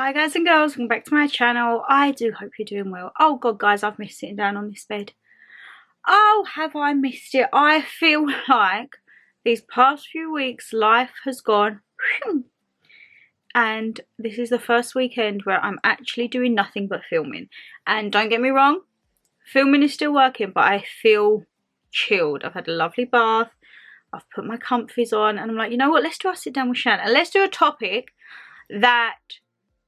Hi guys and girls, welcome back to my channel. I do hope you're doing well. Oh god guys, I've missed sitting down on this bed. Oh, have I missed it. I feel like these past few weeks life has gone whew, and this is the first weekend where I'm actually doing nothing but filming. And don't get me wrong, filming is still working, but I feel chilled. I've had a lovely bath, I've put my comfies on, and I'm like, you know what, let's do a sit down with Shannon and let's do a topic that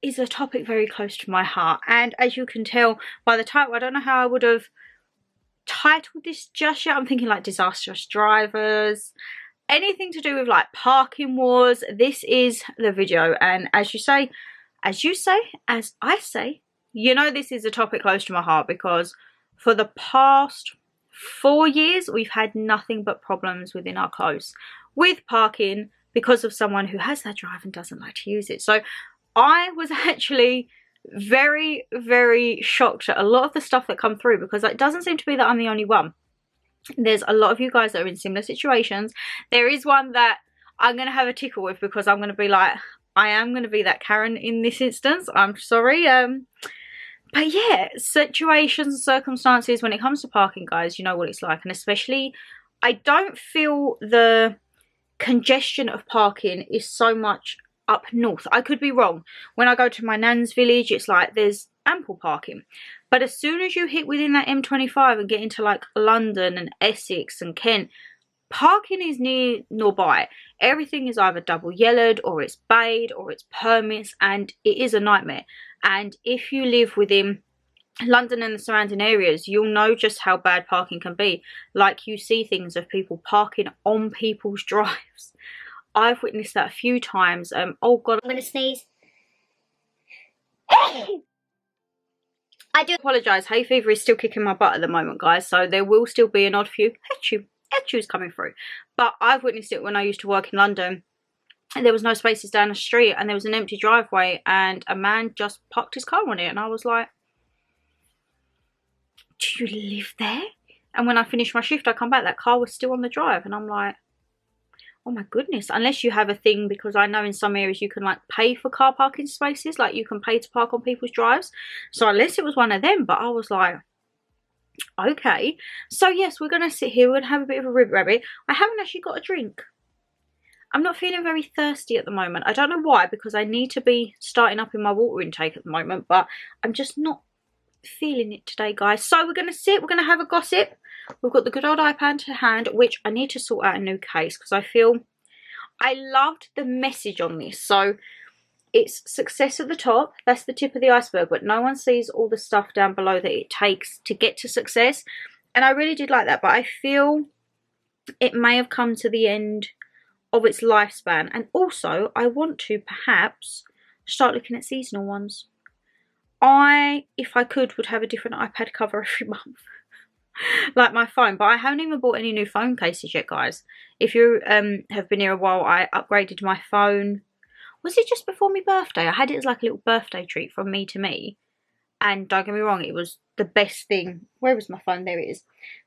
is a topic very close to my heart. And as you can tell by the title, I don't know how I would have titled this just yet. I'm thinking like disastrous drivers, anything to do with like parking wars. This is the video, and as I say, you know, this is a topic close to my heart because for the past 4 years we've had nothing but problems within our close with parking because of someone who has that drive and doesn't like to use it. So I was actually very, very shocked at a lot of the stuff that come through, because it doesn't seem to be that I'm the only one. There's a lot of you guys that are in similar situations. There is one that I'm going to have a tickle with because I'm going to be like, I am going to be that Karen in this instance. I'm sorry. But yeah, situations and circumstances when it comes to parking, guys, you know what it's like. And especially, I don't feel the congestion of parking is so much up north. I could be wrong. When I go to my nan's village, it's like there's ample parking. But as soon as you hit within that M25 and get into like London and Essex and Kent, parking is near nor by. Everything is either double yellowed or it's bayed or it's permits, and it is a nightmare. And if you live within London and the surrounding areas, you'll know just how bad parking can be. Like, you see things of people parking on people's drives. I've witnessed that a few times. Oh god, I'm gonna sneeze. I do apologise, hay fever is still kicking my butt at the moment, guys, so there will still be an odd few achoo coming through. But I've witnessed it when I used to work in London, and there was no spaces down the street and there was an empty driveway and a man just parked his car on it, and I was like, do you live there? And when I finished my shift, I come back, that car was still on the drive, and I'm like, oh my goodness. Unless you have a thing, because I know in some areas you can like pay for car parking spaces, like you can pay to park on people's drives. So unless it was one of them, but I was like, okay. So yes, we're gonna sit here, we're gonna have a bit of a rib rabbit. I haven't actually got a drink. I'm not feeling very thirsty at the moment. I don't know why, because I need to be starting up in my water intake at the moment, but I'm just not feeling it today, guys. So we're gonna sit, we're gonna have a gossip. We've got the good old iPad to hand, which I need to sort out a new case because I feel I loved the message on this. So it's success at the top, that's the tip of the iceberg, but no one sees all the stuff down below that it takes to get to success. And I really did like that, but I feel it may have come to the end of its lifespan. And also I want to perhaps start looking at seasonal ones. I, if I could, would have a different iPad cover every month. Like my phone, but I haven't even bought any new phone cases yet, guys. If you have been here a while, I upgraded my phone. Was it just before my birthday? I had it as like a little birthday treat from me to me, and don't get me wrong, it was the best thing. Where was my phone? There it is.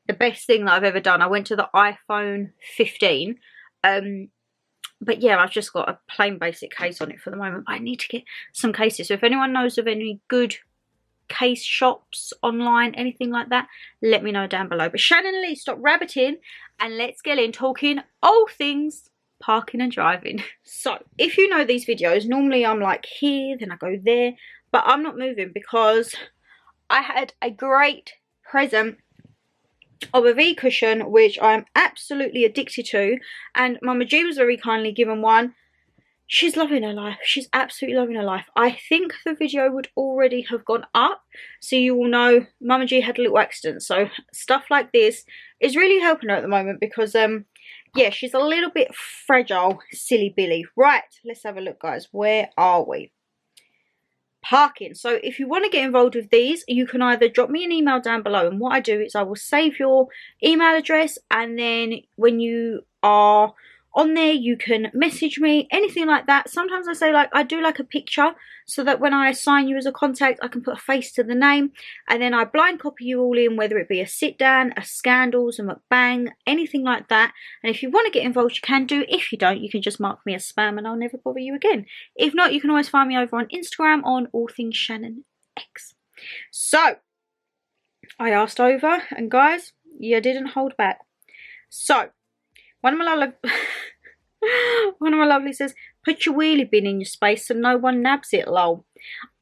The best thing that I've ever done. I went to the iPhone 15. But yeah, I've just got a plain basic case on it for the moment. I need to get some cases. So if anyone knows of any good case shops online, anything like that, let me know down below. But Shannon Lee, stop rabbiting and let's get in talking all things parking and driving. So if you know these videos, normally I'm like here, then I go there, but I'm not moving because I had a great present of a V cushion which I'm absolutely addicted to, and Mama G was very kindly given one. She's loving her life. She's absolutely loving her life. I think the video would already have gone up, so you will know Mama G had a little accident. So stuff like this is really helping her at the moment because, yeah, she's a little bit fragile, silly Billy. Right, let's have a look, guys. Where are we? Parking. So if you want to get involved with these, you can either drop me an email down below, and what I do is I will save your email address, and then when you are on there. You can message me, anything like that. Sometimes I say like I do like a picture so that when I assign you as a contact I can put a face to the name, and then I blind copy you all in, whether it be a sit down, a scandals, a mukbang, anything like that. And if you want to get involved you can do. If you don't, you can just mark me as spam and I'll never bother you again. If not, you can always find me over on Instagram on AllThingsShannonLeighxx. So I asked over, and guys, you didn't hold back. So one of my lovely says, put your wheelie bin in your space so no one nabs it, lol.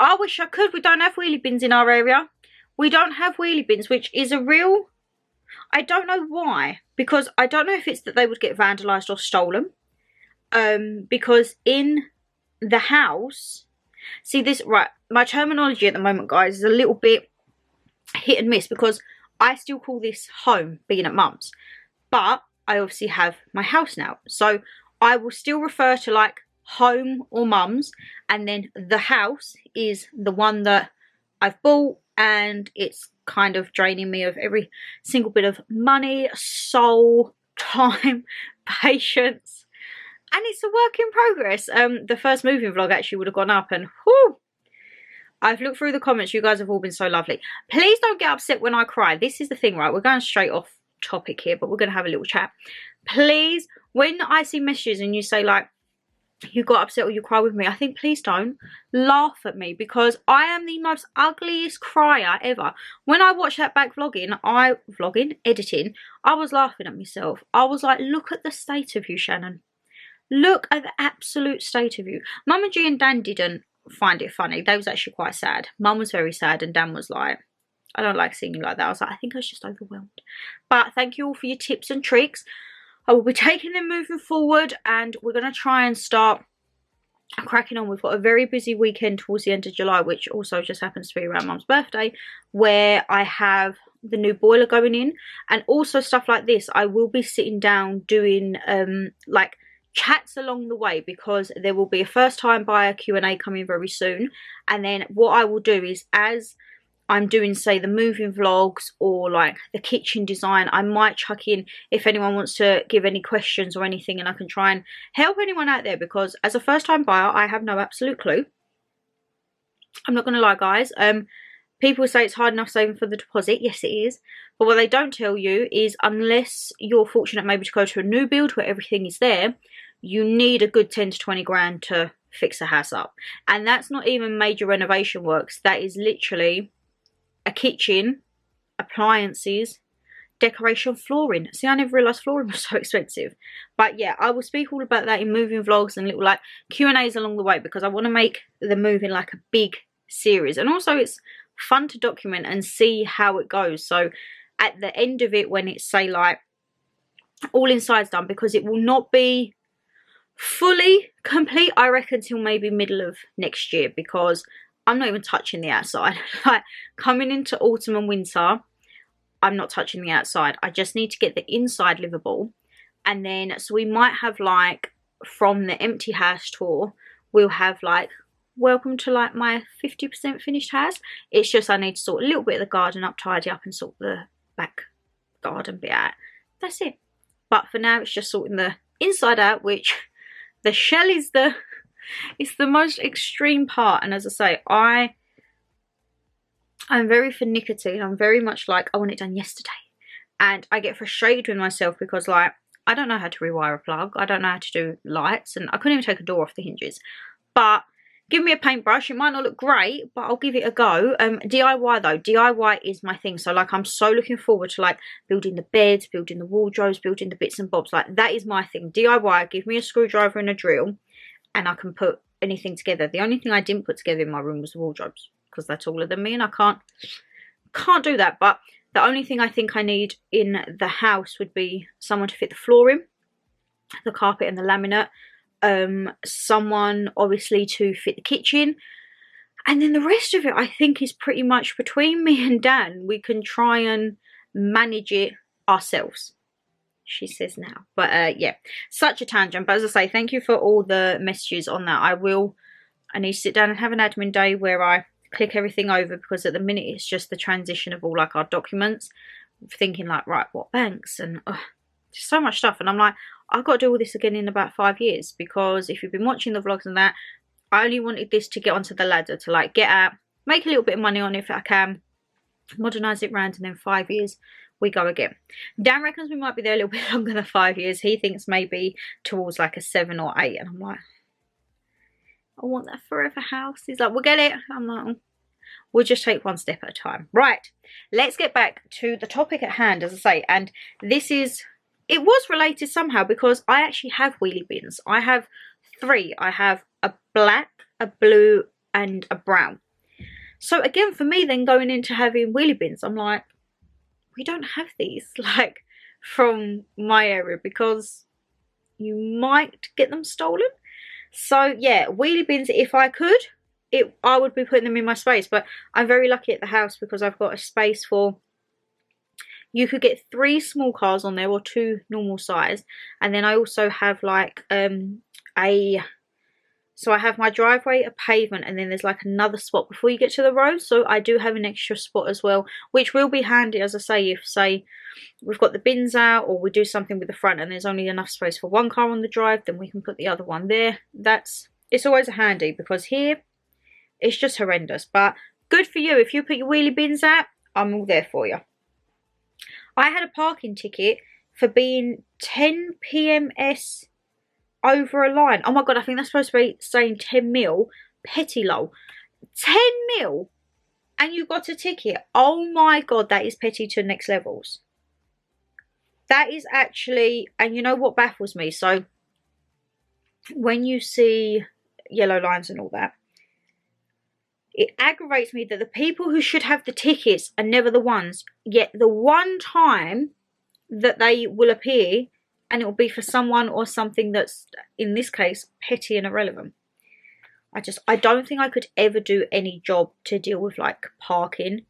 I wish I could. We don't have wheelie bins in our area. We don't have wheelie bins, which is a real, I don't know why, because I don't know if it's that they would get vandalised or stolen. Because in the house, see this, right, my terminology at the moment, guys, is a little bit hit and miss, because I still call this home, being at mum's, but I obviously have my house now, so I will still refer to like home or mum's, and then the house is the one that I've bought, and it's kind of draining me of every single bit of money, soul, time, patience, and it's a work in progress. The first moving vlog actually would have gone up, and whoo, I've looked through the comments. You guys have all been so lovely. Please don't get upset when I cry. This is the thing, right? We're going straight off topic here, but we're going to have a little chat. Please, when I see messages and you say like, you got upset or you cry with me, I think please don't laugh at me, because I am the most ugliest crier ever. When I watched that back editing, I was laughing at myself. I was like, look at the state of you, Shannon. Look at the absolute state of you. Mama G and Dan didn't find it funny. They was actually quite sad. Mum was very sad and Dan was like, I don't like seeing you like that. I was like, I think I was just overwhelmed. But thank you all for your tips and tricks. I will be taking them moving forward, and we're going to try and start cracking on. We've got a very busy weekend towards the end of July, which also just happens to be around Mum's birthday, where I have the new boiler going in, and also stuff like this. I will be sitting down doing like chats along the way, because there will be a first time buyer Q&A coming very soon. And then what I will do is, as I'm doing, say, the moving vlogs or like the kitchen design, I might chuck in if anyone wants to give any questions or anything, and I can try and help anyone out there, because as a first time buyer I have no absolute clue. I'm not going to lie, guys. People say it's hard enough saving for the deposit. Yes, it is. But what they don't tell you is, unless you're fortunate maybe to go to a new build where everything is there, you need a good 10 to 20 grand to fix a house up. And that's not even major renovation works. That is literally a kitchen, appliances, decoration, flooring. See, I never realised flooring was so expensive. But yeah, I will speak all about that in moving vlogs and little like Q&As along the way, because I want to make the moving like a big series. And also it's fun to document and see how it goes. So at the end of it, when it's, say, like all inside's done, because it will not be fully complete, I reckon, till maybe middle of next year, because I'm not even touching the outside. Like, coming into autumn and winter, I'm not touching the outside. I just need to get the inside livable. And then, so we might have like, from the empty house tour, we'll have like, welcome to like my 50% finished house. It's just I need to sort a little bit of the garden up, tidy up, and sort the back garden bit out. That's it. But for now, it's just sorting the inside out, which the shell is it's the most extreme part. And as I say, I'm very finicky. I'm very much like, I want it done yesterday. And I get frustrated with myself because, like, I don't know how to rewire a plug. I don't know how to do lights. And I couldn't even take a door off the hinges. But give me a paintbrush. It might not look great, but I'll give it a go. DIY though. DIY is my thing. So, like, I'm so looking forward to, like, building the beds, building the wardrobes, building the bits and bobs. Like, that is my thing. DIY, give me a screwdriver and a drill, and I can put anything together. The only thing I didn't put together in my room was the wardrobes, because they're taller than me and I can't do that. But the only thing I think I need in the house would be someone to fit the flooring, the carpet and the laminate. Someone obviously to fit the kitchen. And then the rest of it, I think, is pretty much between me and Dan. We can try and manage it ourselves, she says now. But yeah, such a tangent. But as I say, thank you for all the messages on that. I need to sit down and have an admin day where I click everything over, because at the minute it's just the transition of all, like, our documents, thinking like, right, what banks, and so much stuff. And I'm like, I've got to do all this again in about 5 years, because if you've been watching the vlogs and that, I only wanted this to get onto the ladder, to like get out, make a little bit of money on it if I can, modernise it round, and then 5 years we go again. Dan reckons we might be there a little bit longer than 5 years. He thinks maybe towards like a 7 or 8, and I'm like, I want that forever house. He's like, we'll get it. I'm like, we'll just take one step at a time. Right, let's get back to the topic at hand, as I say. And this is, it was related somehow, because I actually have wheelie bins. I have 3. I have a black, a blue, and a brown. So again, for me then, going into having wheelie bins, I'm like, we don't have these like from my area, because you might get them stolen. So yeah, wheelie bins, if I could, I would be putting them in my space. But I'm very lucky at the house, because I've got a space for, you could get 3 small cars on there, or 2 normal size. And then I also have like so I have my driveway, a pavement, and then there's like another spot before you get to the road. So I do have an extra spot as well, which will be handy, as I say, if say we've got the bins out, or we do something with the front and there's only enough space for 1 car on the drive, then we can put the other one there. It's always handy, because here it's just horrendous. But good for you. If you put your wheelie bins out, I'm all there for you. I had a parking ticket for being 10 PMS over a line. Oh my god, I think that's supposed to be saying 10 mil. Petty lol. 10 mil and you got a ticket. Oh my god, that is petty to next levels. That is actually, and you know what baffles me? So when you see yellow lines and all that, it aggravates me that the people who should have the tickets are never the ones, yet the one time that they will appear, and it will be for someone or something that's, in this case, petty and irrelevant. I don't think I could ever do any job to deal with like parking,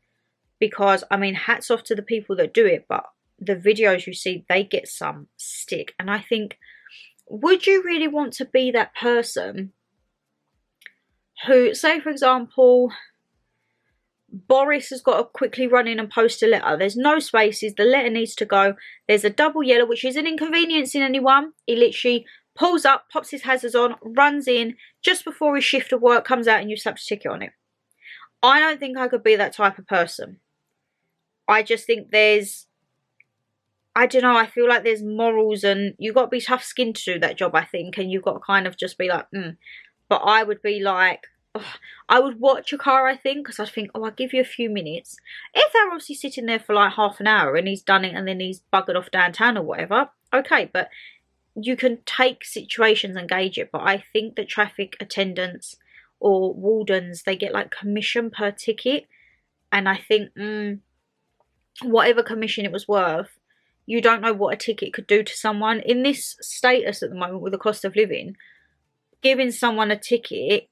because I mean, hats off to the people that do it, but the videos you see, they get some stick. And I think, would you really want to be that person who, say for example, Boris has got to quickly run in and post a letter. There's no spaces. The letter needs to go. There's a double yellow, which isn't inconveniencing anyone. He literally pulls up, pops his hazards on, runs in just before his shift of work comes out, and you slap a ticket on it. I don't think I could be that type of person. I just think there's, I don't know, I feel like there's morals, and you've got to be tough-skinned to do that job, I think, and you've got to kind of just be like, But I would be like, I would watch a car, I think, because I'd think, oh, I'll give you a few minutes. If they're obviously sitting there for like half an hour and he's done it and then he's buggered off downtown or whatever, okay, but you can take situations and gauge it. But I think that traffic attendants or wardens, they get like commission per ticket, and I think whatever commission it was worth, you don't know what a ticket could do to someone in this status at the moment with the cost of living. Giving someone a ticket,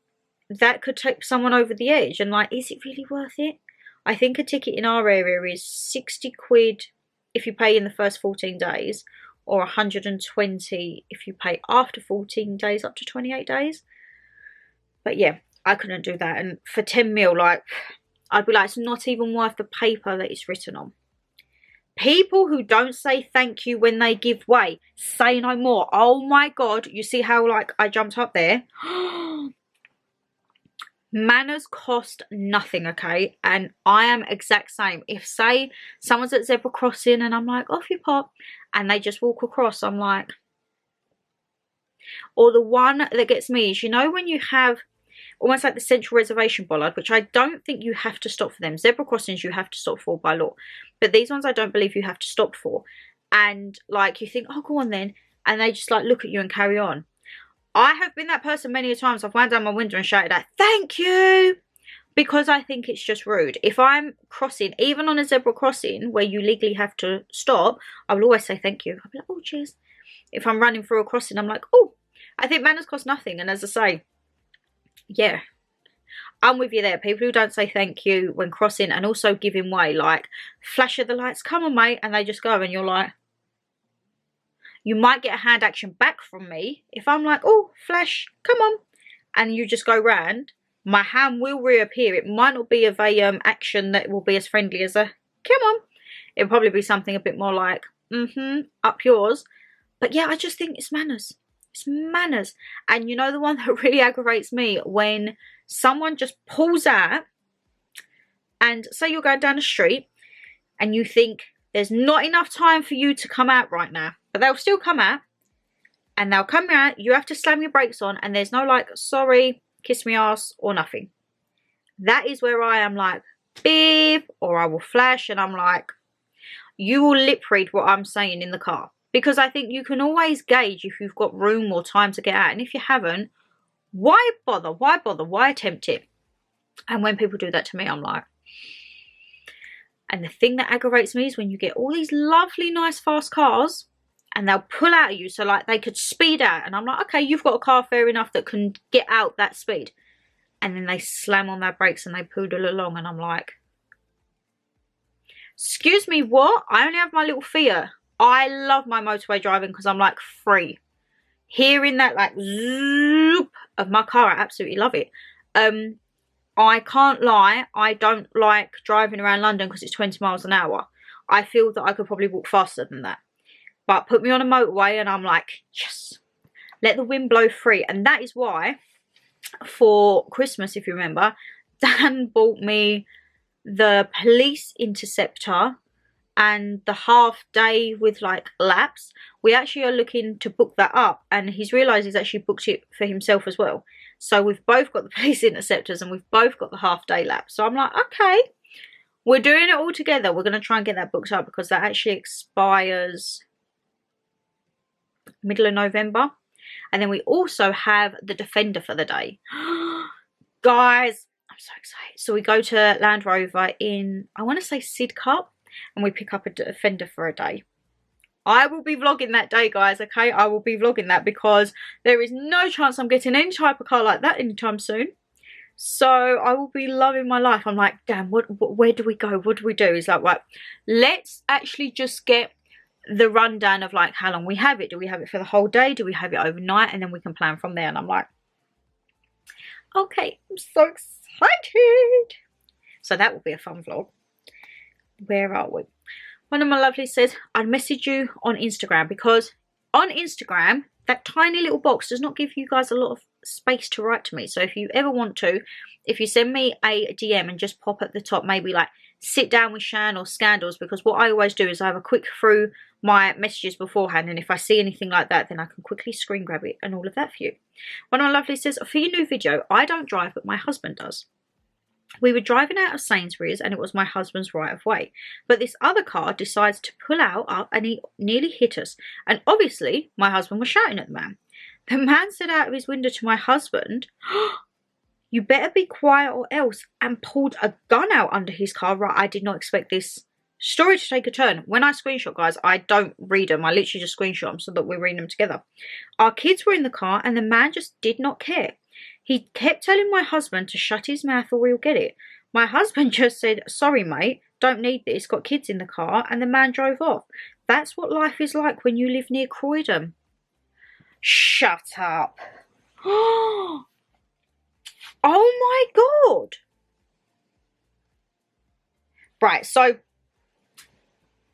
that could take someone over the edge, and like, is it really worth it? I think a ticket in our area is 60 quid if you pay in the first 14 days, or 120 if you pay after 14 days up to 28 days. But yeah, I couldn't do that. And for 10 mil, like, I'd be like, it's not even worth the paper that it's written on. People who don't say thank you when they give way, say no more. Oh my god, you see how like I jumped up there? Manners cost nothing, okay? And I am exact same. If say someone's at zebra crossing and I'm like, off you pop, and they just walk across, I'm like, or the one that gets me is, you know, when you have almost like the central reservation bollard, which I don't think you have to stop for them. Zebra crossings you have to stop for by law, but these ones I don't believe you have to stop for. And like, you think, oh, go on then, and they just like look at you and carry on. I have been that person many a times. I've wound down my window and shouted out, thank you, because I think it's just rude. If I'm crossing, even on a zebra crossing where you legally have to stop, I will always say thank you. I'll be like, oh, cheers. If I'm running through a crossing, I'm like, oh, I think manners cost nothing. And as I say, yeah, I'm with you there. People who don't say thank you when crossing and also giving way, like, flash of the lights, come on, mate, and they just go, and you're like, you might get a hand action back from me if I'm like, oh, flash, come on, and you just go round. My hand will reappear. It might not be of a action that will be as friendly as a come on. It'll probably be something a bit more like, up yours. But yeah, I just think it's manners. It's manners. And you know the one that really aggravates me? When someone just pulls out, and say you're going down the street and you think there's not enough time for you to come out right now, but they'll still come out, and they'll come out, you have to slam your brakes on, and there's no like, sorry, kiss me ass, or nothing. That is where I am like, beep, or I will flash, and I'm like, you will lip read what I'm saying in the car. Because I think you can always gauge if you've got room or time to get out. And if you haven't, why bother? Why bother? Why attempt it? And when people do that to me, I'm like... And the thing that aggravates me is when you get all these lovely, nice, fast cars and they'll pull out at you. So, like, they could speed out. And I'm like, okay, you've got a car fair enough that can get out that speed. And then they slam on their brakes and they poodle along. And I'm like, excuse me, what? I only have my little Fiat. I love my motorway driving because I'm, like, free. Hearing that, like, zoop of my car, I absolutely love it. I can't lie, I don't like driving around London because it's 20 miles an hour. I feel that I could probably walk faster than that. But put me on a motorway and I'm like, yes, let the wind blow free. And that is why, for Christmas, if you remember, Dan bought me the police interceptor and the half day with like laps. We actually are looking to book that up, and he's realised he's actually booked it for himself as well. So we've both got the police interceptors and we've both got the half day lap. So I'm like, okay, we're doing it all together. We're going to try and get that booked up because that actually expires middle of November. And then we also have the Defender for the day. Guys, I'm so excited. So we go to Land Rover in, I want to say Sidcup, and we pick up a Defender for a day. I will be vlogging that day, guys, okay? I will be vlogging that because there is no chance I'm getting any type of car like that anytime soon. So I will be loving my life. I'm like, damn, where do we go? What do we do? He's like, right, let's actually just get the rundown of like how long we have it. Do we have it for the whole day? Do we have it overnight? And then we can plan from there. And I'm like, okay, I'm so excited. So that will be a fun vlog. Where are we? One of my lovelies says, I'd message you on Instagram because on Instagram, that tiny little box does not give you guys a lot of space to write to me. So if you ever want to, if you send me a DM and just pop at the top, maybe like sit down with Shan or Scandals, because what I always do is I have a quick through my messages beforehand, and if I see anything like that, then I can quickly screen grab it and all of that for you. One of my lovelies says, for your new video, I don't drive, but my husband does. We were driving out of Sainsbury's and it was my husband's right of way. But this other car decides to pull out and he nearly hit us. And obviously, my husband was shouting at the man. The man said out of his window to my husband, you better be quiet or else, and pulled a gun out under his car. Right, I did not expect this story to take a turn. When I screenshot, guys, I don't read them. I literally just screenshot them so that we're reading them together. Our kids were in the car and the man just did not care. He kept telling my husband to shut his mouth or we'll get it. My husband just said, sorry mate, don't need this, got kids in the car, and the man drove off. That's what life is like when you live near Croydon. Shut up. Oh my God. Right, so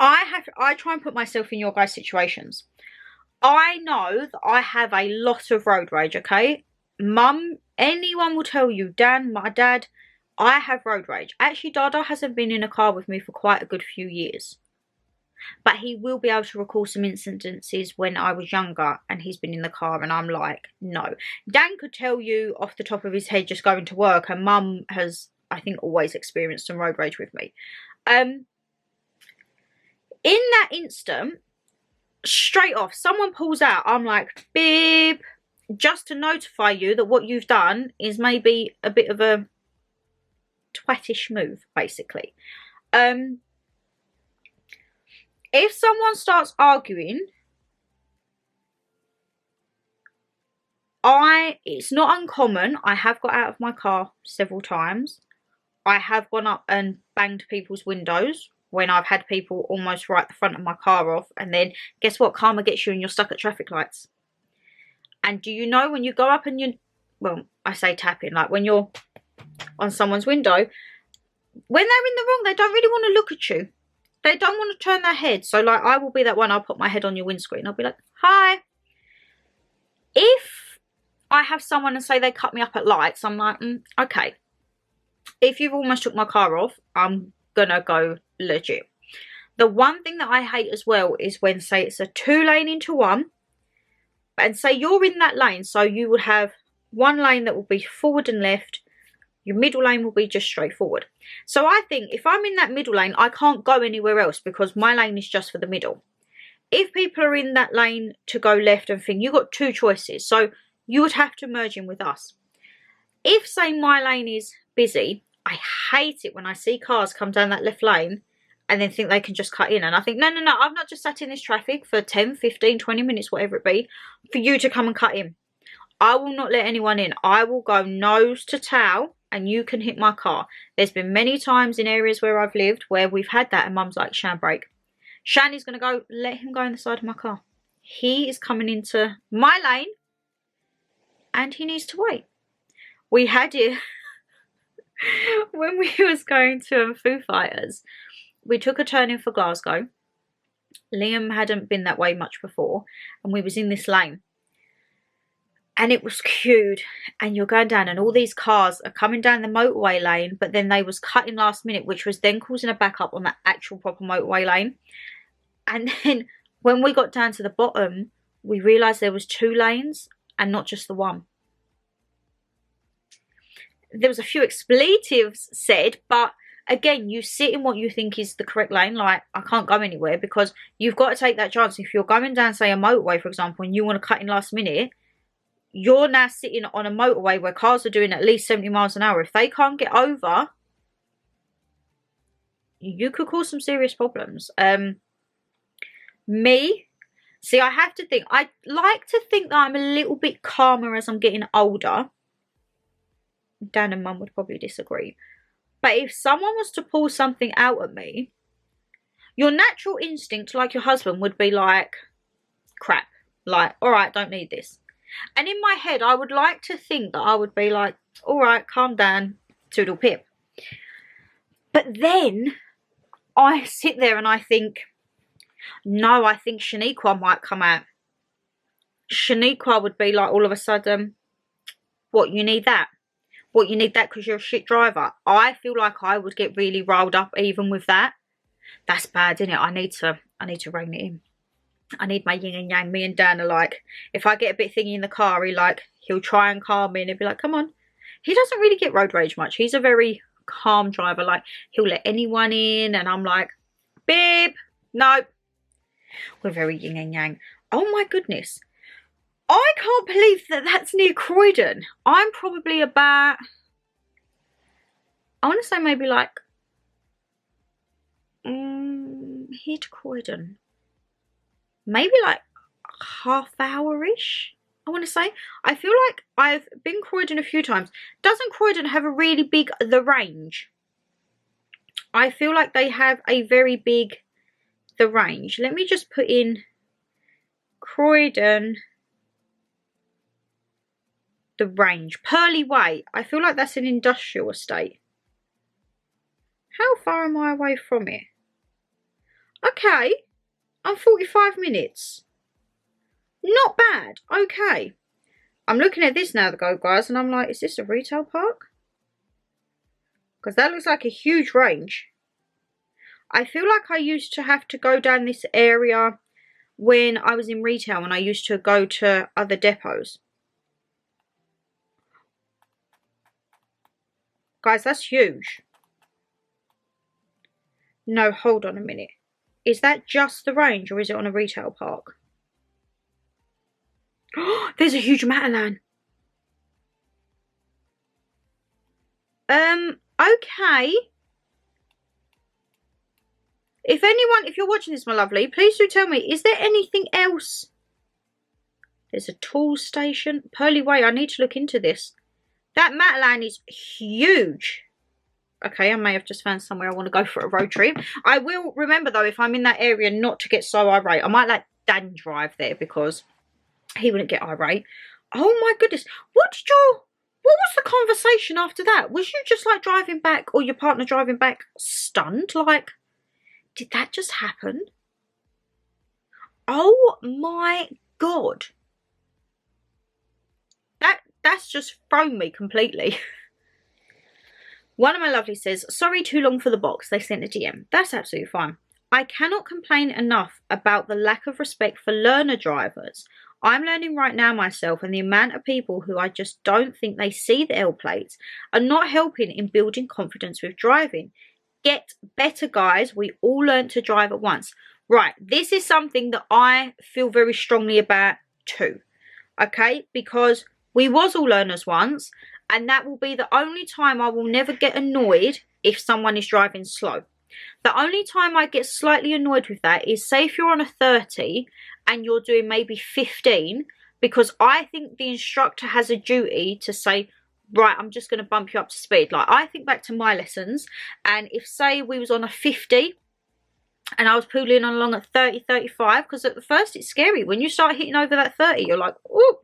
I try and put myself in your guys' situations. I know that I have a lot of road rage, okay? Mum, anyone will tell you, Dan, my dad, I have road rage. Actually, Dada hasn't been in a car with me for quite a good few years. But he will be able to recall some incidences when I was younger and he's been in the car and I'm like, no. Dan could tell you off the top of his head just going to work, and Mum has, I think, always experienced some road rage with me. In that instant, straight off, someone pulls out, I'm like, beep, just to notify you that what you've done is maybe a bit of a twattish move, basically. If someone starts arguing, it's not uncommon. I have got out of my car several times. I have gone up and banged people's windows when I've had people almost right the front of my car off, and then guess what? Karma gets you and you're stuck at traffic lights. And do you know when you go up and you, well, I say tapping, like when you're on someone's window, when they're in the wrong, they don't really want to look at you. They don't want to turn their head. So like I will be that one, I'll put my head on your windscreen. I'll be like, hi. If I have someone and say they cut me up at lights, I'm like, okay. If you've almost took my car off, I'm gonna go legit. The one thing that I hate as well is when, say, it's a 2-lane into one, and say you're in that lane, so you would have one lane that will be forward and left, your middle lane will be just straight forward. So I think if I'm in that middle lane, I can't go anywhere else because my lane is just for the middle. If people are in that lane to go left and thing, you've got 2 choices. So you would have to merge in with us. If, say, my lane is busy, I hate it when I see cars come down that left lane and then think they can just cut in. And I think, no, I've not just sat in this traffic for 10, 15, 20 minutes, whatever it be, for you to come and cut in. I will not let anyone in. I will go nose to tail and you can hit my car. There's been many times in areas where I've lived where we've had that and Mum's like, Shan, brake. Shan is going to go, let him go in the side of my car. He is coming into my lane and he needs to wait. We had it when we was going to Foo Fighters. We took a turn in for Glasgow. Liam hadn't been that way much before and we was in this lane. And it was queued and you're going down and all these cars are coming down the motorway lane, but then they was cutting last minute, which was then causing a backup on the actual proper motorway lane. And then when we got down to the bottom, we realised there was 2 lanes and not just the one. There was a few expletives said, but again, you sit in what you think is the correct lane. Like, I can't go anywhere because you've got to take that chance. If you're going down, say, a motorway, for example, and you want to cut in last minute, you're now sitting on a motorway where cars are doing at least 70 miles an hour. If they can't get over, you could cause some serious problems. See, I have to think. I like to think that I'm a little bit calmer as I'm getting older. Dan and Mum would probably disagree. But if someone was to pull something out at me, your natural instinct, like your husband, would be like, crap. Like, all right, don't need this. And in my head, I would like to think that I would be like, all right, calm down, toodle pip. But then I sit there and I think, no, I think Shaniqua might come out. Shaniqua would be like, all of a sudden, what, you need that? What, you need that because you're a shit driver? I feel like I would get really riled up even with that. That's bad, isn't it? I need to rein it in. I need my yin and yang. Me and Dan are like, if I get a bit thingy in the car, he'll try and calm me and he'll be like, come on. He doesn't really get road rage much. He's a very calm driver. Like, he'll let anyone in and I'm like, babe, no. We're very yin and yang. Oh my goodness. I can't believe that that's near Croydon. I'm probably about, I want to say maybe like, here to Croydon. Maybe like half-hour-ish, I want to say. I feel like I've been Croydon a few times. Doesn't Croydon have a really big The Range? I feel like they have a very big The Range. Let me just put in Croydon The Range. Purley Way. I feel like that's an industrial estate. How far am I away from it? Okay. I'm 45 minutes. Not bad. Okay. I'm looking at this now, guys, and I'm like, is this a retail park? Because that looks like a huge range. I feel like I used to have to go down this area when I was in retail and I used to go to other depots. Guys, that's huge. No, hold on a minute. Is that just the range or is it on a retail park? Oh, there's a huge Matalan. Okay. If you're watching this, my lovely, please do tell me, is there anything else? There's a tool station. Purley Way, I need to look into this. That Matalan is huge. Okay, I may have just found somewhere I want to go for a road trip. I will remember, though, if I'm in that area, not to get so irate. I might let Dan drive there because he wouldn't get irate. Oh, my goodness. What was the conversation after that? Was you just, like, driving back or your partner driving back stunned? Like, did that just happen? Oh my God. That's just thrown me completely. One of my lovelies says, sorry too long for the box. They sent a DM. That's absolutely fine. I cannot complain enough about the lack of respect for learner drivers. I'm learning right now myself, and the amount of people who I just don't think they see the L plates are not helping in building confidence with driving. Get better, guys. We all learn to drive at once. Right, this is something that I feel very strongly about too. Okay, because we was all learners once, and that will be the only time I will never get annoyed if someone is driving slow. The only time I get slightly annoyed with that is, say if you're on a 30 and you're doing maybe 15, because I think the instructor has a duty to say, right, I'm just going to bump you up to speed. Like, I think back to my lessons, and if, say, we was on a 50 and I was pulling along at 30, 35, because at the first it's scary. When you start hitting over that 30, you're like, ooh.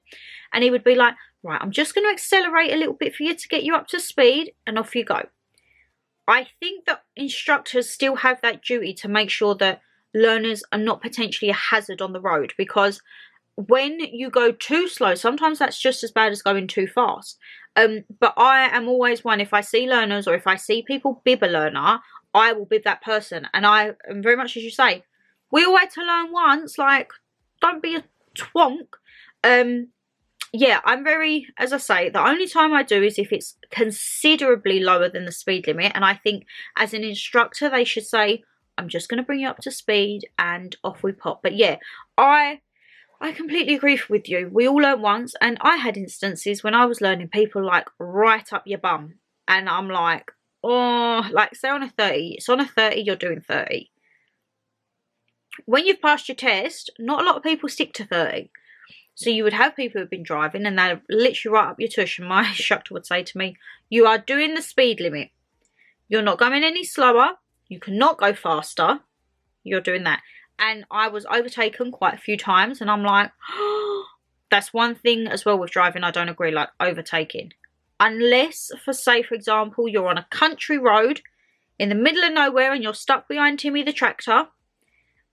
And he would be like, right, I'm just going to accelerate a little bit for you to get you up to speed, and off you go. I think that instructors still have that duty to make sure that learners are not potentially a hazard on the road, because when you go too slow, sometimes that's just as bad as going too fast. But I am always one, if I see learners or if I see people bib a learner, I will bib that person. And I am very much as you say, we all had to learn once, like, don't be a twonk. Yeah, I'm very, as I say, the only time I do is if it's considerably lower than the speed limit. And I think as an instructor, they should say, I'm just going to bring you up to speed, and off we pop. But yeah, I completely agree with you. We all learn once, and I had instances when I was learning, people like right up your bum. And I'm like, oh, like say on a 30, it's on a 30, you're doing 30. When you've passed your test, not a lot of people stick to 30. So you would have people who've been driving and they're literally right up your tush. And my instructor would say to me, you are doing the speed limit. You're not going any slower. You cannot go faster. You're doing that. And I was overtaken quite a few times. And I'm like, oh, that's one thing as well with driving I don't agree, like overtaking. Unless, say, for example, you're on a country road in the middle of nowhere and you're stuck behind Timmy the tractor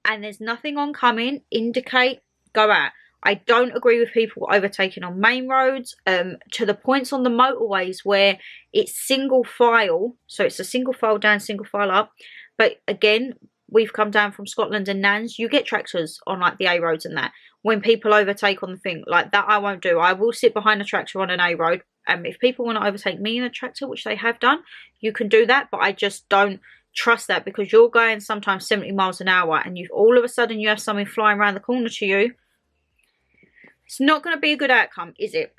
and there's nothing oncoming, indicate, go out. I don't agree with people overtaking on main roads, to the points on the motorways where it's single file. So it's a single file down, single file up. But again, we've come down from Scotland and Nans. You get tractors on like the A roads and that. When people overtake on the thing, like that I won't do. I will sit behind a tractor on an A road. If people want to overtake me in a tractor, which they have done, you can do that. But I just don't trust that, because you're going sometimes 70 miles an hour and you all of a sudden you have something flying around the corner to you. It's not going to be a good outcome, is it?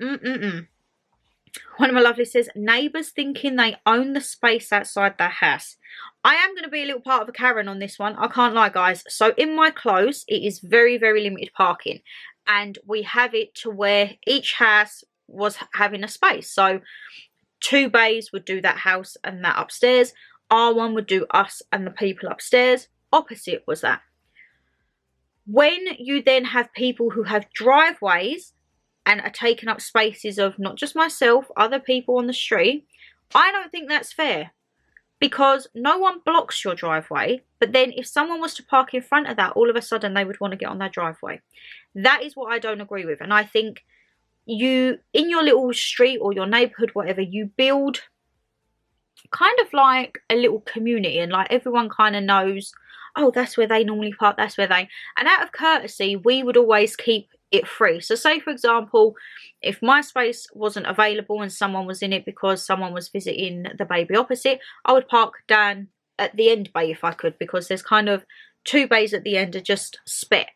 One of my lovelies says, neighbours thinking they own the space outside their house. I am going to be a little part of a Karen on this one. I can't lie, guys. So in my close, it is very, very limited parking. And we have it to where each house was having a space. So 2 bays would do that house and that upstairs. R1 would do us and the people upstairs. Opposite was that. When you then have people who have driveways and are taking up spaces of not just myself, other people on the street, I don't think that's fair, because no one blocks your driveway. But then if someone was to park in front of that, all of a sudden they would want to get on their driveway. That is what I don't agree with. And I think you, in your little street or your neighbourhood, whatever, you build kind of like a little community, and like everyone kind of knows, oh, that's where they normally park, that's where they, and out of courtesy, we would always keep it free. So say, for example, if my space wasn't available and someone was in it because someone was visiting the baby opposite, I would park down at the end bay if I could, because there's kind of 2 bays at the end are just spare.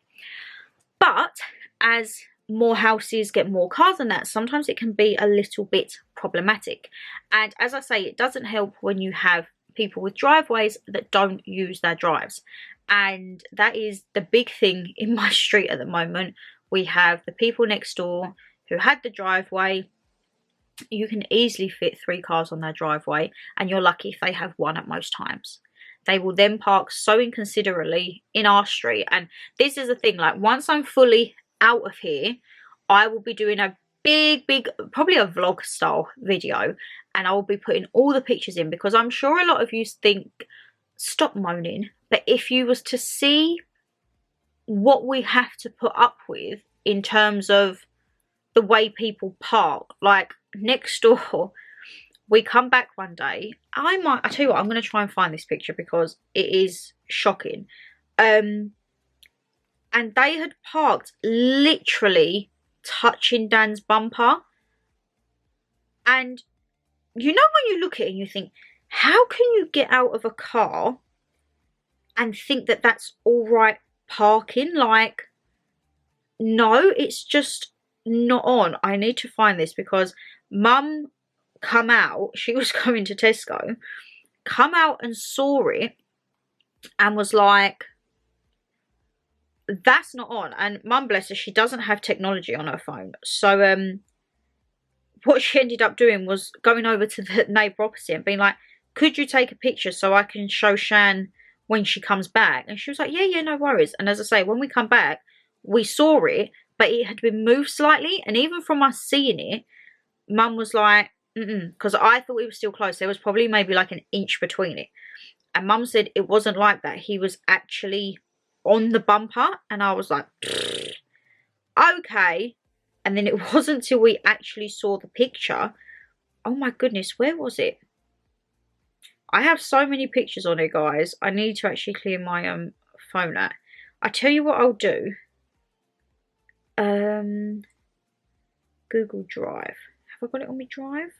But as more houses get more cars than that, sometimes it can be a little bit problematic. And as I say, it doesn't help when you have people with driveways that don't use their drives. And that is the big thing in my street at the moment. We have the people next door who had the driveway. You can easily fit 3 cars on their driveway, and you're lucky if they have 1 at most times. They will then park so inconsiderately in our street. And this is the thing, like once I'm fully out of here, I will be doing a big, probably a vlog style video, and I will be putting all the pictures in, because I'm sure a lot of you think stop moaning. But if you was to see what we have to put up with in terms of the way people park, like next door, we come back one day. I tell you what, I'm going to try and find this picture because it is shocking. And they had parked literally touching Dan's bumper. And you know when you look at it and you think, how can you get out of a car and think that that's all right parking? Like, no, it's just not on. I need to find this because Mum come out, she was going to Tesco, come out and saw it and was like, that's not on. And Mum, bless her, she doesn't have technology on her phone. So what she ended up doing was going over to the neighbour opposite and being like, could you take a picture so I can show Shan when she comes back? And she was like, yeah, no worries. And as I say, when we come back, we saw it, but it had been moved slightly. And even from us seeing it, Mum was like, because I thought it was still close. There was probably maybe like an inch between it. And Mum said it wasn't like that. He was actually on the bumper. And I was like, okay. And then it wasn't until we actually saw the picture. Oh my goodness, where was it? I have so many pictures on it, guys. I need to actually clear my phone out. I tell you what I'll do. Google Drive. Have I got it on my drive?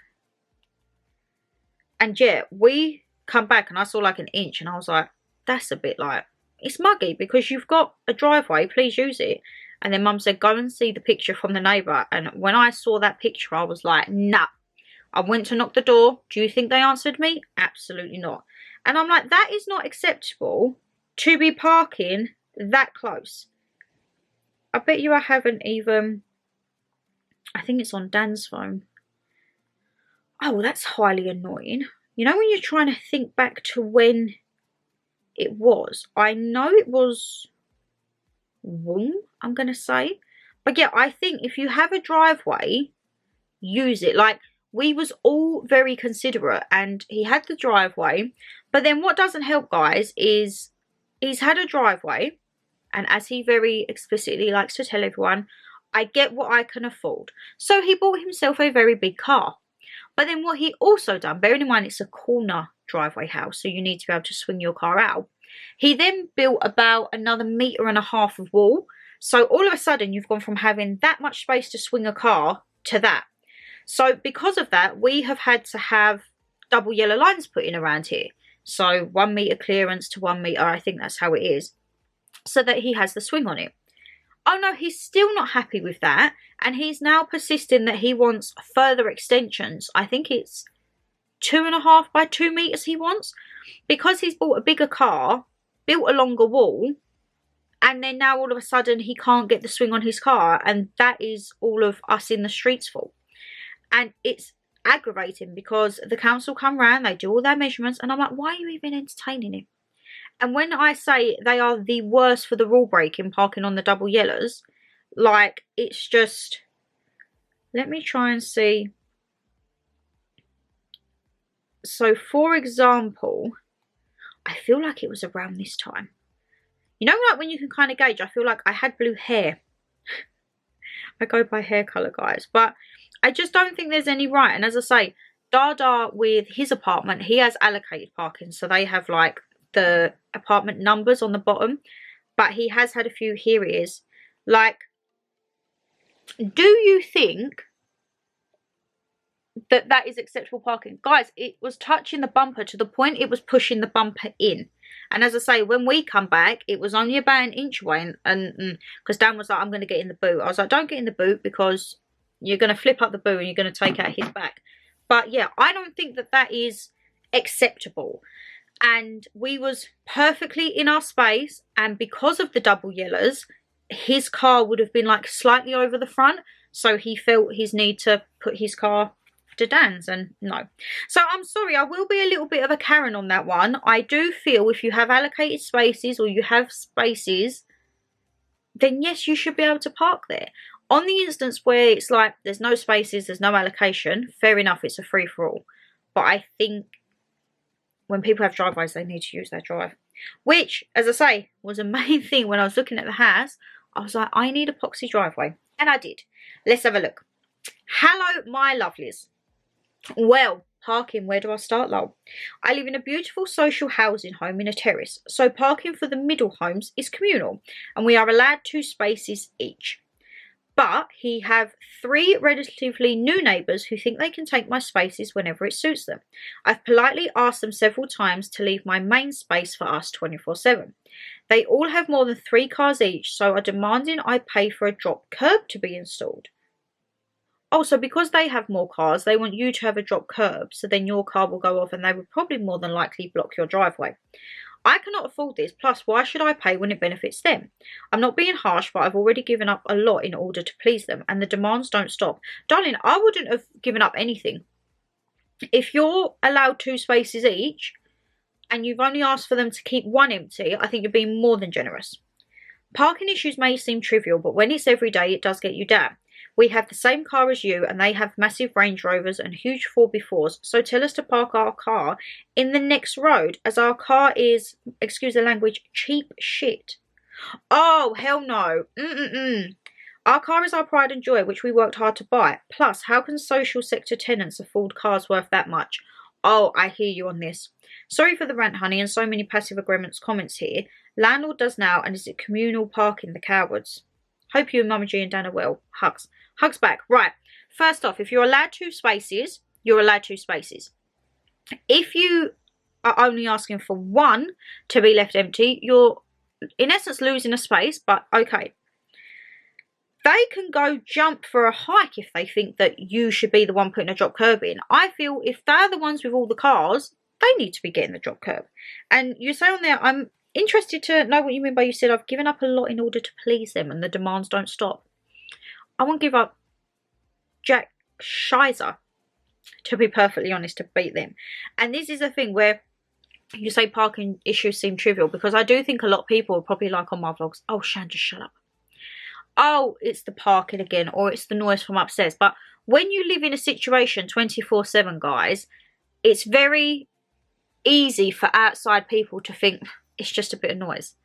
And yeah, we come back and I saw like an inch and I was like, that's a bit like, it's muggy because you've got a driveway, please use it. And then Mum said, go and see the picture from the neighbour. And when I saw that picture, I was like, nah. I went to knock the door. Do you think they answered me? Absolutely not. And I'm like, that is not acceptable to be parking that close. I bet you I haven't even... I think it's on Dan's phone. Oh, that's highly annoying. You know when you're trying to think back to when it was? I know it was warm, I'm going to say. But yeah, I think if you have a driveway, use it. Like, we was all very considerate and he had the driveway. But then what doesn't help, guys, is he's had a driveway. And as he very explicitly likes to tell everyone, I get what I can afford. So he bought himself a very big car. But then what he also done, bearing in mind it's a corner driveway house, so you need to be able to swing your car out. He then built about another 1.5 meters of wall. So all of a sudden you've gone from having that much space to swing a car to that. So because of that, we have had to have double yellow lines put in around here. So 1 meter clearance to 1 meter, I think that's how it is. So that he has the swing on it. Oh no, he's still not happy with that. And he's now persisting that he wants further extensions. I think it's 2.5 by 2 meters he wants. Because he's bought a bigger car, built a longer wall. And then now all of a sudden he can't get the swing on his car. And that is all of us in the streets for. And it's aggravating because the council come round, they do all their measurements. And I'm like, why are you even entertaining him? And when I say they are the worst for the rule breaking, parking on the double yellows, like, it's just... Let me try and see. So, for example, I feel like it was around this time. You know, like when you can kind of gauge, I feel like I had blue hair. I go by hair colour, guys. But I just don't think there's any right. And as I say, Dada with his apartment, he has allocated parking. So they have like the apartment numbers on the bottom. But he has had a few, here it is. Like, do you think that that is acceptable parking? Guys, it was touching the bumper to the point it was pushing the bumper in. And as I say, when we come back, it was only about an inch away. And because Dan was like, I'm going to get in the boot. I was like, don't get in the boot because you're going to flip up the boot and you're going to take out his back. But yeah, I don't think that that is acceptable. And we was perfectly in our space. And because of the double yellows, his car would have been like slightly over the front. So he felt his need to put his car to Dan's, and no. So I'm sorry, I will be a little bit of a Karen on that one. I do feel if you have allocated spaces or you have spaces, then yes, you should be able to park there. On the instance where it's like there's no spaces, there's no allocation, fair enough, it's a free-for-all. But I think when people have driveways, they need to use their drive. Which, as I say, was a main thing when I was looking at the house. I was like, I need a epoxy driveway. And I did. Let's have a look. Hello, my lovelies. Well, parking, where do I start, lol? I live in a beautiful social housing home in a terrace. So parking for the middle homes is communal. And we are allowed 2 spaces each. But he have 3 relatively new neighbours who think they can take my spaces whenever it suits them. I've politely asked them several times to leave my main space for us 24/7. They all have more than 3 cars each, so are demanding I pay for a drop curb to be installed. Oh, so because they have more cars, they want you to have a drop curb, so then your car will go off and they would probably more than likely block your driveway. I cannot afford this, plus why should I pay when it benefits them? I'm not being harsh, but I've already given up a lot in order to please them, and the demands don't stop. Darling, I wouldn't have given up anything. If you're allowed 2 spaces each, and you've only asked for them to keep 1 empty, I think you're being more than generous. Parking issues may seem trivial, but when it's every day, it does get you down. We have the same car as you, and they have massive Range Rovers and huge 4x4s, so tell us to park our car in the next road, as our car is, excuse the language, cheap shit. Oh, hell no. Our car is our pride and joy, which we worked hard to buy. Plus, how can social sector tenants afford cars worth that much? Oh, I hear you on this. Sorry for the rant, honey, and so many passive agreements comments here. Landlord does now, and is it communal parking, the cowards? Hope you and Mama G and Dan are well. Hugs. Hugs back. Right. First off, if you're allowed 2 spaces, you're allowed 2 spaces. If you are only asking for 1 to be left empty, you're in essence losing a space, but okay. They can go jump for a hike if they think that you should be the one putting a drop curb in. I feel if they're the ones with all the cars, they need to be getting the drop curb. And you say on there, I'm interested to know what you mean by you said I've given up a lot in order to please them and the demands don't stop. I won't give up jack shizer, to be perfectly honest, to beat them. And this is a thing where you say parking issues seem trivial, because I do think a lot of people are probably like on my vlogs, oh Shan, just shut up. Oh, it's the parking again, or it's the noise from upstairs. But when you live in a situation 24/7, guys, it's very easy for outside people to think it's just a bit of noise.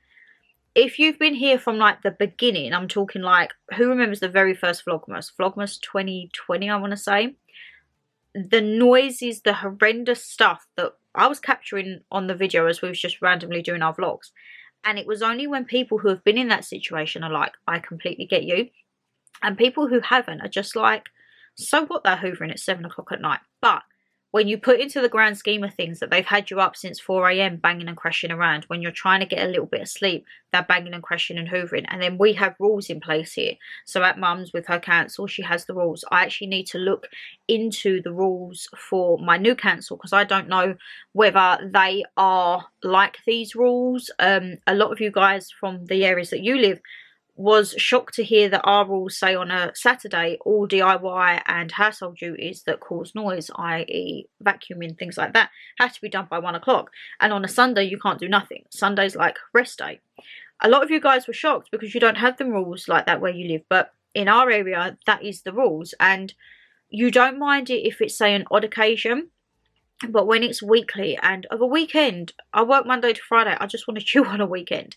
If you've been here from like the beginning, I'm talking like, who remembers the very first Vlogmas? Vlogmas 2020, I want to say. The noises, the horrendous stuff that I was capturing on the video as we was just randomly doing our vlogs. And it was only when people who have been in that situation are like, I completely get you. And people who haven't are just like, so what, they're hoovering at 7 o'clock at night. But when you put into the grand scheme of things that they've had you up since 4 AM banging and crashing around, when you're trying to get a little bit of sleep, they're banging and crashing and hoovering. And then we have rules in place here. So at Mum's with her council, she has the rules. I actually need to look into the rules for my new council, because I don't know whether they are like these rules. A lot of you guys from the areas that you live was shocked to hear that our rules say on a Saturday all DIY and household duties that cause noise, i.e. vacuuming, things like that, have to be done by 1 o'clock. And on a Sunday you can't do nothing. Sunday's like rest day. A lot of you guys were shocked because you don't have the rules like that where you live, but in our area that is the rules. And you don't mind it if it's, say, an odd occasion, but when it's weekly and of a weekend, I work Monday to Friday, I just want to chill on a weekend.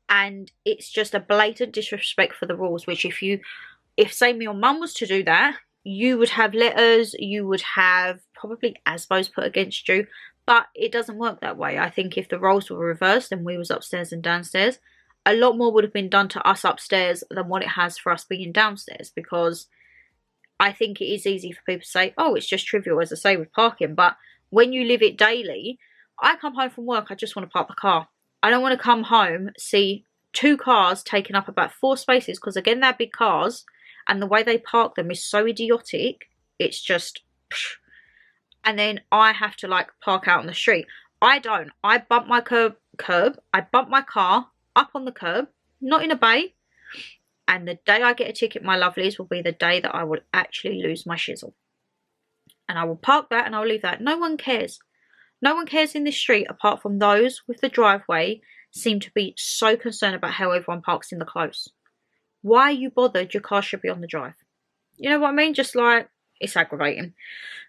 And it's just a blatant disrespect for the rules, which if say me or mum was to do that, you would have letters, you would have probably ASBOs put against you. But it doesn't work that way. I think if the roles were reversed and we was upstairs and downstairs, a lot more would have been done to us upstairs than what it has for us being downstairs. Because I think it is easy for people to say, oh, it's just trivial, as I say, with parking. But when you live it daily, I come home from work, I just want to park the car. I don't want to come home, see 2 cars taking up about 4 spaces, because again, they're big cars, and the way they park them is so idiotic, it's just, and then I have to like park out on the street. I don't. I bump my curb, I bump my car up on the curb, not in a bay, and the day I get a ticket, my lovelies, will be the day that I will actually lose my shizzle. And I will park that and I'll leave that. No one cares. No one cares in this street apart from those with the driveway seem to be so concerned about how everyone parks in the close. Why are you bothered? Your car should be on the drive. You know what I mean? Just like, it's aggravating.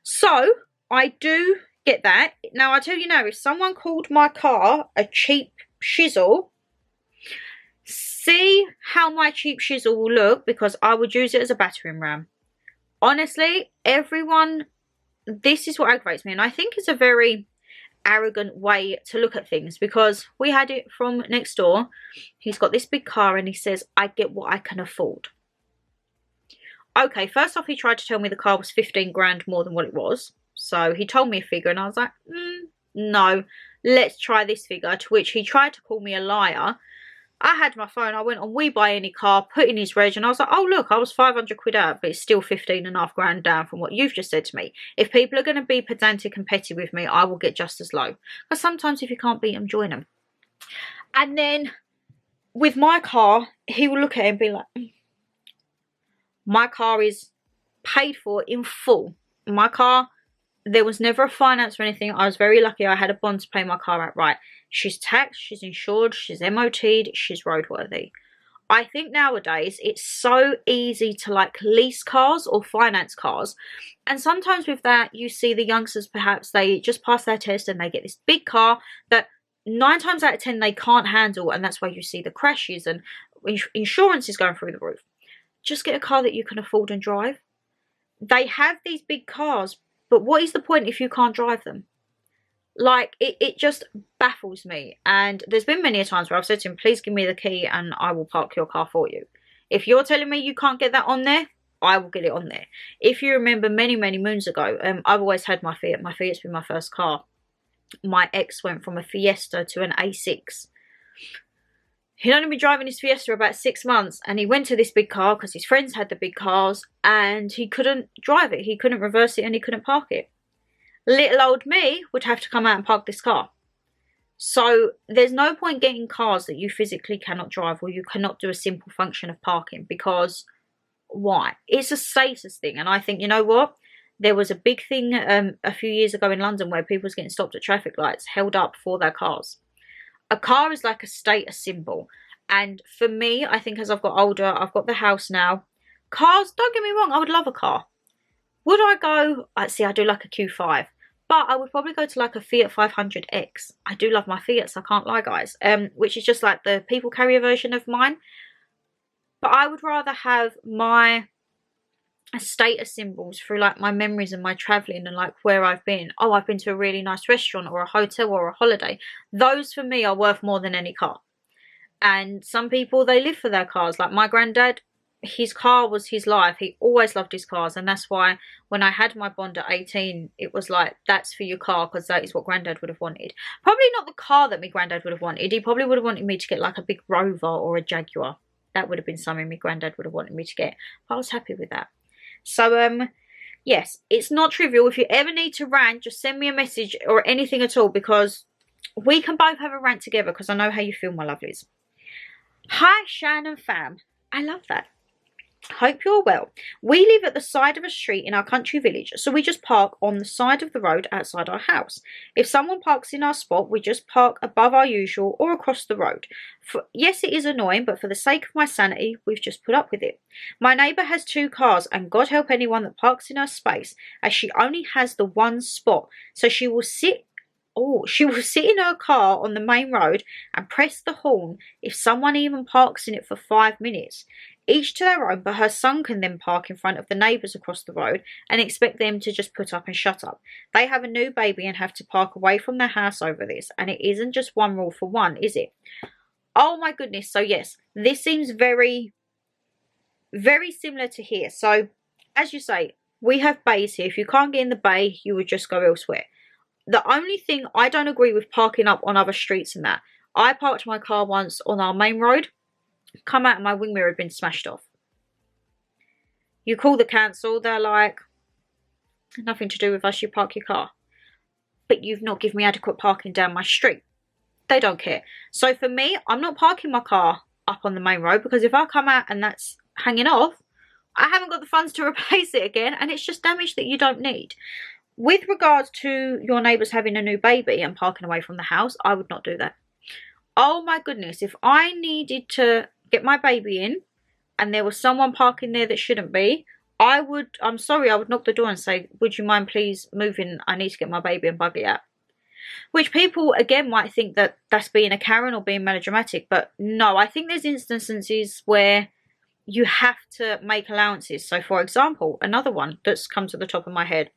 So, I do Get that. Now, I tell you now, if someone called my car a cheap shizzle, see how my cheap shizzle will look, because I would use it as a battering ram. Honestly, everyone, this is what aggravates me, and I think it's a very arrogant way to look at things, because we had it from next door. He's got this big car and he says, I get what I can afford. Okay, first off, he tried to tell me the car was 15 grand more than what it was. So he told me a figure and I was like, no, let's try this figure. To which he tried to call me a liar. I had my phone, I went on We Buy Any Car, put in his reg, and I was like, oh look, I was 500 quid out, but it's still 15.5 grand down from what you've just said to me. If people are going to be pedantic and petty with me, I will get just as low. Because sometimes if you can't beat them, join them. And then with my car, he will look at it and be like, my car is paid for in full. My car, there was never a finance or anything. I was very lucky. I had a bond to pay my car outright. She's taxed, she's insured, she's MOT'd, she's roadworthy. I think nowadays it's so easy to like lease cars or finance cars. And sometimes with that, you see the youngsters, perhaps they just pass their test and they get this big car that 9 times out of 10 they can't handle. And that's why you see the crashes and insurance is going through the roof. Just get a car that you can afford and drive. They have these big cars, but what is the point if you can't drive them? Like, it just baffles me. And there's been many a times where I've said to him, please give me the key and I will park your car for you. If you're telling me you can't get that on there, I will get it on there. If you remember many, many moons ago, I've always had my Fiat. My Fiat's been my first car. My ex went from a Fiesta to an A6. He'd only been driving his Fiesta about 6 months, and he went to this big car because his friends had the big cars, and he couldn't drive it. He couldn't reverse it and he couldn't park it. Little old me would have to come out and park this car. So there's no point getting cars that you physically cannot drive, or you cannot do a simple function of parking, because why? It's a status thing. And I think, you know what? There was a big thing a few years ago in London where people was getting stopped at traffic lights, held up for their cars. A car is like a status symbol. And for me, I think as I've got older, I've got the house now. Cars, don't get me wrong, I would love a car. Would I go, see, I do like a Q5. But I would probably go to like a Fiat 500X. I do love my Fiats, I can't lie, guys. Which is just like the people carrier version of mine. But I would rather have my status symbols through like my memories and my travelling and like where I've been. Oh, I've been to a really nice restaurant or a hotel or a holiday. Those for me are worth more than any car. And some people, they live for their cars. Like my granddad, his car was his life. He always loved his cars, and that's why when I had my bond at 18, it was like, that's for your car, because that is what granddad would have wanted. Probably not the car that my granddad would have wanted. He probably would have wanted me to get like a big Rover or a Jaguar. That would have been something my granddad would have wanted me to get, but I was happy with that. So yes, it's not trivial. If you ever need to rant, just send me a message or anything at all, because we can both have a rant together, because I know how you feel, my lovelies. Hi Shannon fam, I love that. Hope you're well. We live at the side of a street in our country village, so we just park on the side of the road outside our house. If someone parks in our spot, we just park above our usual or across the road. Yes, it is annoying, but for the sake of my sanity, we've just put up with it. My neighbour has 2 cars, and God help anyone that parks in her space, as she only has the one spot, so she will sit in her car on the main road and press the horn if someone even parks in it for 5 minutes. Each to their own, but her son can then park in front of the neighbours across the road and expect them to just put up and shut up. They have a new baby and have to park away from their house over this, and it isn't just one rule for one, is it? Oh my goodness. So yes, this seems very, very similar to here. So as you say, we have bays here. If you can't get in the bay, you would just go elsewhere. The only thing I don't agree with parking up on other streets and that. I parked my car once on our main road. Come out and my wing mirror had been smashed off. You call the council, they're like, nothing to do with us, you park your car. But you've not given me adequate parking down my street. They don't care. So for me, I'm not parking my car up on the main road, because if I come out and that's hanging off, I haven't got the funds to replace it again, and it's just damage that you don't need. With regards to your neighbours having a new baby and parking away from the house, I would not do that. Oh my goodness, if I needed to get my baby in and there was someone parking there that shouldn't be, I'm sorry, I would knock the door and say, would you mind please moving? I need to get my baby and buggy out. Which people, again, might think that that's being a Karen or being melodramatic. But no, I think there's instances where you have to make allowances. So, for example, another one that's come to the top of my head.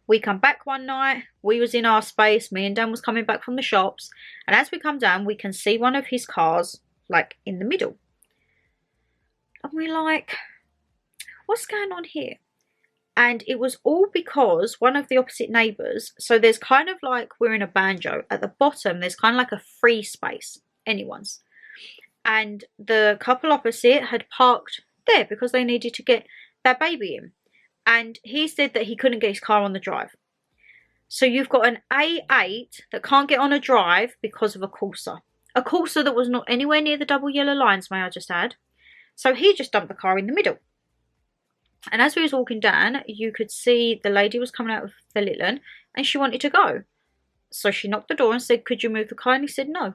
We come back one night. We was in our space. Me and Dan was coming back from the shops. And as we come down, we can see one of his cars, like, in the middle. And we're like, what's going on here? And it was all because one of the opposite neighbours, so there's kind of like, we're in a banjo. At the bottom, there's kind of like a free space, anyone's. And the couple opposite had parked there because they needed to get their baby in. And he said that he couldn't get his car on the drive. So you've got an A8 that can't get on a drive because of a Corsa. A Corsa that was not anywhere near the double yellow lines, may I just add. So he just dumped the car in the middle. And as we was walking down, you could see the lady was coming out of the little one and she wanted to go. So she knocked the door and said, could you move the car? And he said, no.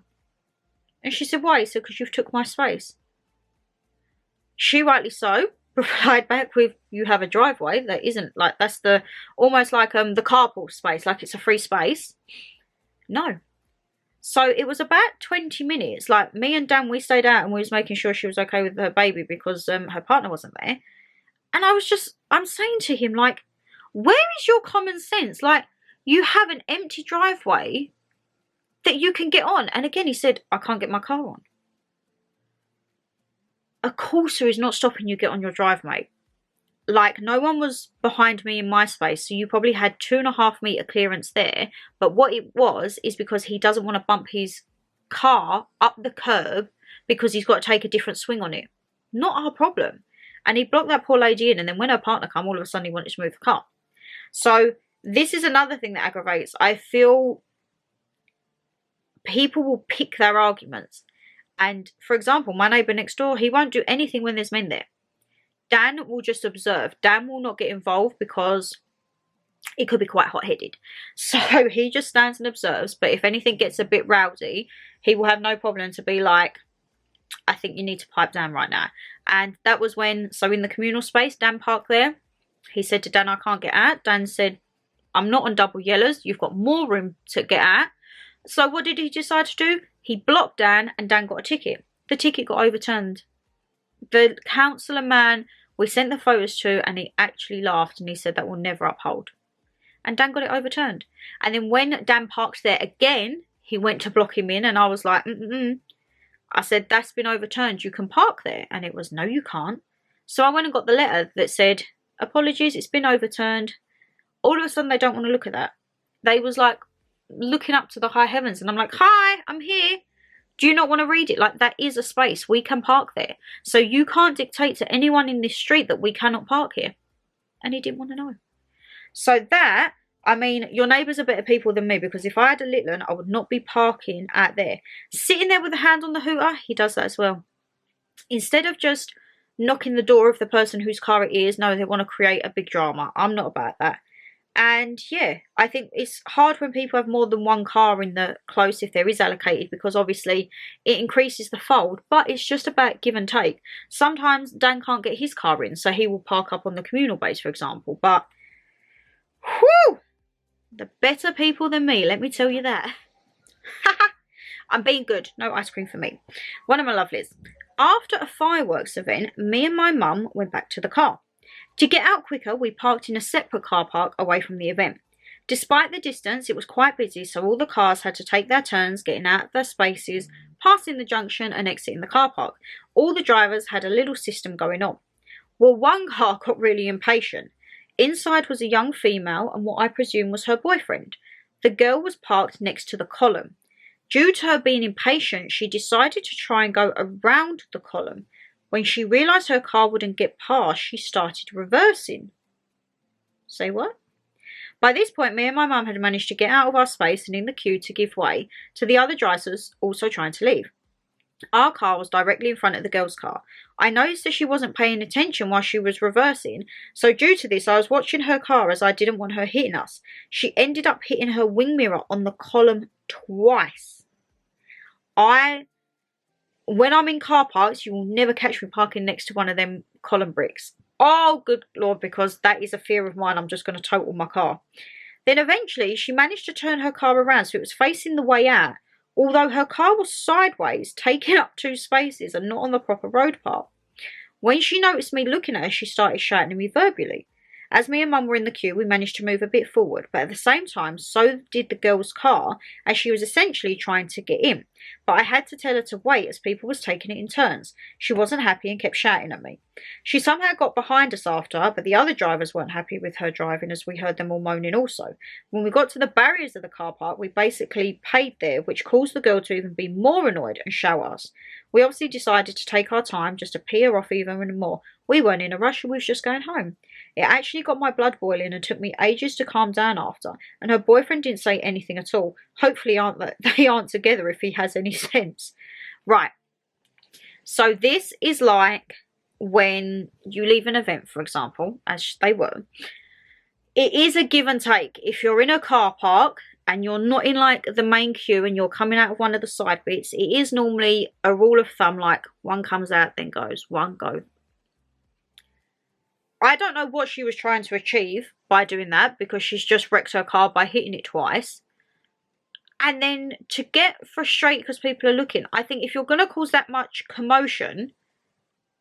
And she said, why? He said, because you've took my space. She, rightly so, replied back with, you have a driveway that isn't like, that's the, almost like the carpool space, like it's a free space. No. So it was about 20 minutes. Like, me and Dan, we stayed out and we was making sure she was okay with her baby because her partner wasn't there. And I'm saying to him, like, where is your common sense? Like, you have an empty driveway that you can get on. And again, he said, I can't get my car on. A Corsa is not stopping you get on your drive, mate. Like, no one was behind me in my space, so you probably had 2.5 metre clearance there. But what it was is because he doesn't want to bump his car up the curb because he's got to take a different swing on it. Not our problem. And he blocked that poor lady in, and then when her partner came, all of a sudden he wanted to move the car. So this is another thing that aggravates. I feel people will pick their arguments. And, for example, my neighbour next door, he won't do anything when there's men there. Dan will just observe. Dan will not get involved because it could be quite hot-headed. So he just stands and observes. But if anything gets a bit rowdy, he will have no problem to be like, I think you need to pipe down right now. And that was when, so in the communal space, Dan parked there. He said to Dan, I can't get out. Dan said, I'm not on double yellows. You've got more room to get out. So what did he decide to do? He blocked Dan and Dan got a ticket. The ticket got overturned. The councillor man we sent the photos to, and he actually laughed and he said that will never uphold. And Dan got it overturned. And then when Dan parked there again, he went to block him in and I was like, I said, that's been overturned. You can park there. And it was, no, you can't. So I went and got the letter that said, apologies, it's been overturned. All of a sudden, they don't want to look at that. They was like looking up to the high heavens. And I'm like, hi, I'm here. Do you not want to read it? Like, that is a space. We can park there. So you can't dictate to anyone in this street that we cannot park here. And he didn't want to know. So that, I mean, your neighbours are better people than me, because if I had a little one, I would not be parking out there. Sitting there with a hand on the hooter, he does that as well. Instead of just knocking the door of the person whose car it is, no, they want to create a big drama. I'm not about that. And yeah, I think it's hard when people have more than one car in the close, if there is allocated, because obviously it increases the fold, but it's just about give and take. Sometimes Dan can't get his car in, so he will park up on the communal base, for example. But, whew, the better people than me, let me tell you that. I'm being good. No ice cream for me. One of my lovelies. After a fireworks event, me and my mum went back to the car. To get out quicker, we parked in a separate car park away from the event. Despite the distance, it was quite busy, so all the cars had to take their turns getting out of their spaces, passing the junction and exiting the car park. All the drivers had a little system going on. Well, one car got really impatient. Inside was a young female and what I presume was her boyfriend. The girl was parked next to the column. Due to her being impatient, she decided to try and go around the column. When she realised her car wouldn't get past, she started reversing. Say what? By this point, me and my mum had managed to get out of our space and in the queue to give way to the other drivers also trying to leave. Our car was directly in front of the girl's car. I noticed that she wasn't paying attention while she was reversing, so due to this I was watching her car as I didn't want her hitting us. She ended up hitting her wing mirror on the column twice. When I'm in car parks, you will never catch me parking next to one of them column bricks. Oh, good Lord, because that is a fear of mine. I'm just going to total my car. Then eventually she managed to turn her car around so it was facing the way out, although her car was sideways, taking up 2 spaces and not on the proper road path. When she noticed me looking at her, she started shouting at me verbally. As me and Mum were in the queue, we managed to move a bit forward, but at the same time, so did the girl's car, as she was essentially trying to get in. But I had to tell her to wait as people was taking it in turns. She wasn't happy and kept shouting at me. She somehow got behind us after, but the other drivers weren't happy with her driving as we heard them all moaning also. When we got to the barriers of the car park, we basically paid there, which caused the girl to even be more annoyed and shout at us. We obviously decided to take our time just to pee her off even more. We weren't in a rush, we was just going home. It actually got my blood boiling and took me ages to calm down after, and her boyfriend didn't say anything at all. Hopefully they aren't together if he has any sense. Right, so this is like when you leave an event, for example, as they were. It is a give and take. If you're in a car park and you're not in like the main queue and you're coming out of one of the side bits, it is normally a rule of thumb, like one comes out then goes, one go. I don't know what she was trying to achieve by doing that, because she's just wrecked her car by hitting it twice. And then to get frustrated because people are looking, I think if you're going to cause that much commotion,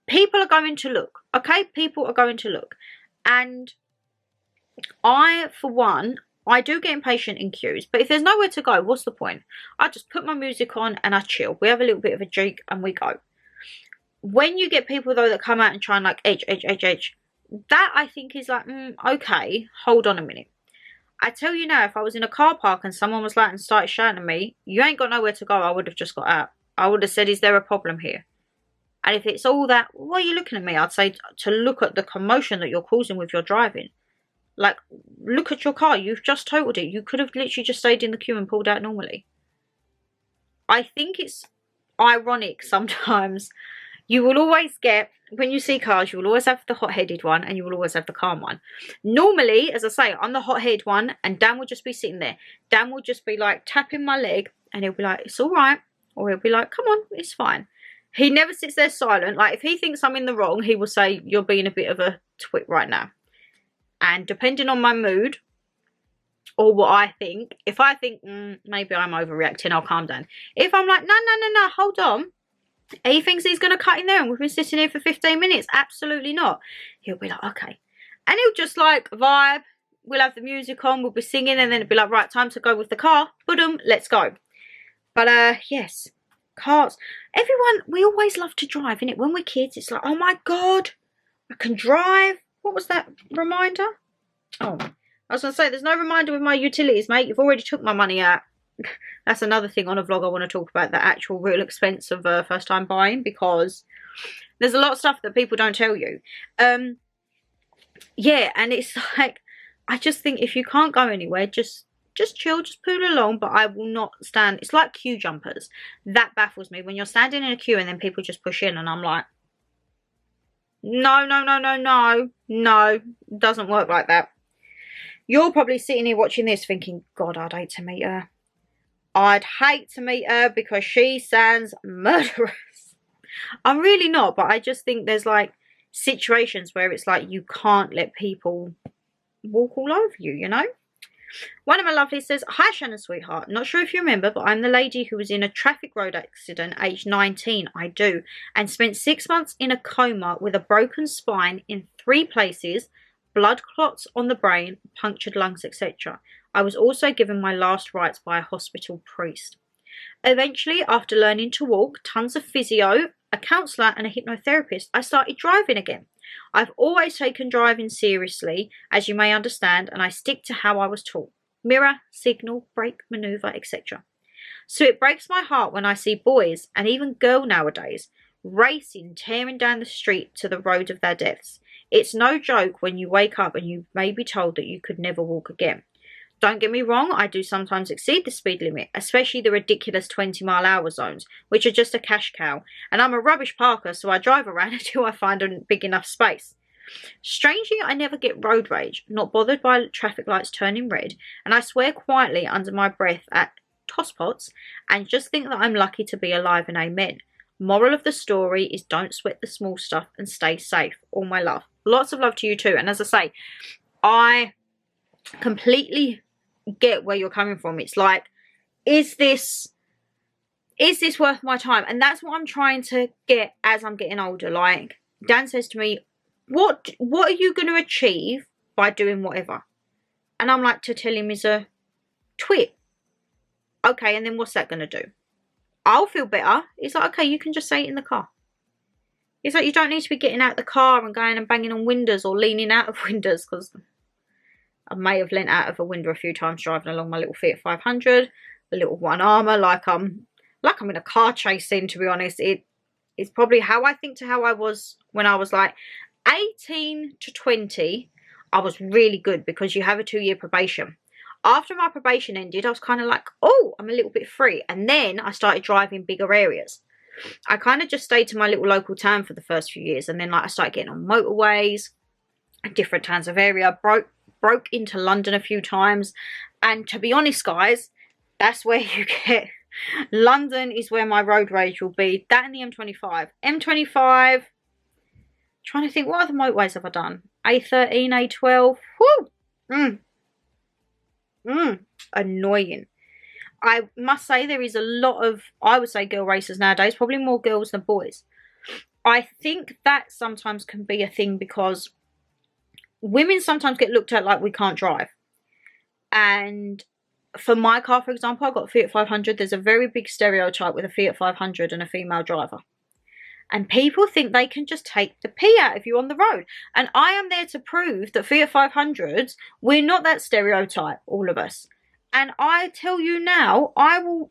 people are going to look, okay? People are going to look. And I, for one, I do get impatient in queues, but if there's nowhere to go, what's the point? I just put my music on and I chill. We have a little bit of a jig and we go. When you get people, though, that come out and try and like edge, that I think is like, okay, hold on a minute. I tell you now, if I was in a car park and someone was like and started shouting at me, you ain't got nowhere to go, I would have just got out. I would have said, is there a problem here? And if it's all that, why are you looking at me? I'd say to look at the commotion that you're causing with your driving. Like, look at your car. You've just totaled it. You could have literally just stayed in the queue and pulled out normally. I think it's ironic sometimes. You will always get, when you see cars, you will always have the hot-headed one and you will always have the calm one. Normally, as I say, I'm the hot-headed one and Dan will just be sitting there. Dan will just be like tapping my leg and he'll be like, it's all right. Or he'll be like, come on, it's fine. He never sits there silent. Like, if he thinks I'm in the wrong, he will say, you're being a bit of a twit right now. And depending on my mood or what I think, if I think, maybe I'm overreacting, I'll calm down. If I'm like, no, hold on. He thinks he's going to cut in there and we've been sitting here for 15 minutes. Absolutely not. He'll be like, okay. And he'll just like vibe. We'll have the music on. We'll be singing and then it'll be like, right, time to go with the car. Boom, let's go. But yes, cars. Everyone, we always love to drive, innit? When we're kids, it's like, oh my God, I can drive. What was that reminder? Oh, I was going to say, there's no reminder with my utilities, mate. You've already took my money out. That's another thing on a vlog I want to talk about, the actual real expense of first time buying, because there's a lot of stuff that people don't tell you. Yeah, and it's like, I just think if you can't go anywhere, just chill, just poodle along, but I will not stand. It's like queue jumpers. That baffles me. When you're standing in a queue and then people just push in and I'm like, no, doesn't work like that. You're probably sitting here watching this thinking, God, I'd hate to meet her. I'd hate to meet her because she sounds murderous. I'm really not, but I just think there's like situations where it's like you can't let people walk all over you, you know? One of my lovelies says, hi Shannon sweetheart, not sure if you remember, but I'm the lady who was in a traffic road accident aged 19, I do, and spent 6 months in a coma with a broken spine in 3 places, blood clots on the brain, punctured lungs, etc. I was also given my last rites by a hospital priest. Eventually, after learning to walk, tons of physio, a counsellor and a hypnotherapist, I started driving again. I've always taken driving seriously, as you may understand, and I stick to how I was taught. Mirror, signal, brake, manoeuvre, etc. So it breaks my heart when I see boys, and even girls nowadays, racing, tearing down the street to the road of their deaths. It's no joke when you wake up and you may be told that you could never walk again. Don't get me wrong, I do sometimes exceed the speed limit, especially the ridiculous 20-mile-an-hour zones, which are just a cash cow, and I'm a rubbish parker, so I drive around until I find a big enough space. Strangely, I never get road rage, not bothered by traffic lights turning red, and I swear quietly under my breath at tosspots, and just think that I'm lucky to be alive, and amen. Moral of the story is don't sweat the small stuff and stay safe. All my love. lots of love to you too. And as I say, I completely get where you're coming from. It's like, is this worth my time? And that's what I'm trying to get as I'm getting older. Like, Dan says to me, what are you going to achieve by doing whatever? And I'm like, to tell him is a twit. Okay, and then what's that going to do? I'll feel better. He's like, okay, you can just say it in the car. It's like, you don't need to be getting out the car and going and banging on windows or leaning out of windows, because I may have leant out of a window a few times driving along my little Fiat 500, the little one armour, like I'm in a car chase scene, to be honest. It's probably how I think to how I was when I was like 18 to 20. I was really good because you have a 2-year probation. After my probation ended, I was kind of like, oh, I'm a little bit free. And then I started driving bigger areas. I kind of just stayed to my little local town for the first few years. And then like I started getting on motorways, different towns of area, broke into London a few times. And to be honest, guys, that's where you get... London is where my road rage will be. That and the M25. M25, trying to think, what other motorways have I done? A13, A12. Whoo! Annoying. I must say there is a lot of, I would say, girl racers nowadays. Probably more girls than boys. I think that sometimes can be a thing because women sometimes get looked at like we can't drive. And for my car, for example, I've got a Fiat 500. There's a very big stereotype with a Fiat 500 and a female driver. And people think they can just take the pee out of you on the road. And I am there to prove that Fiat 500s, we're not that stereotype, all of us. And I tell you now, I will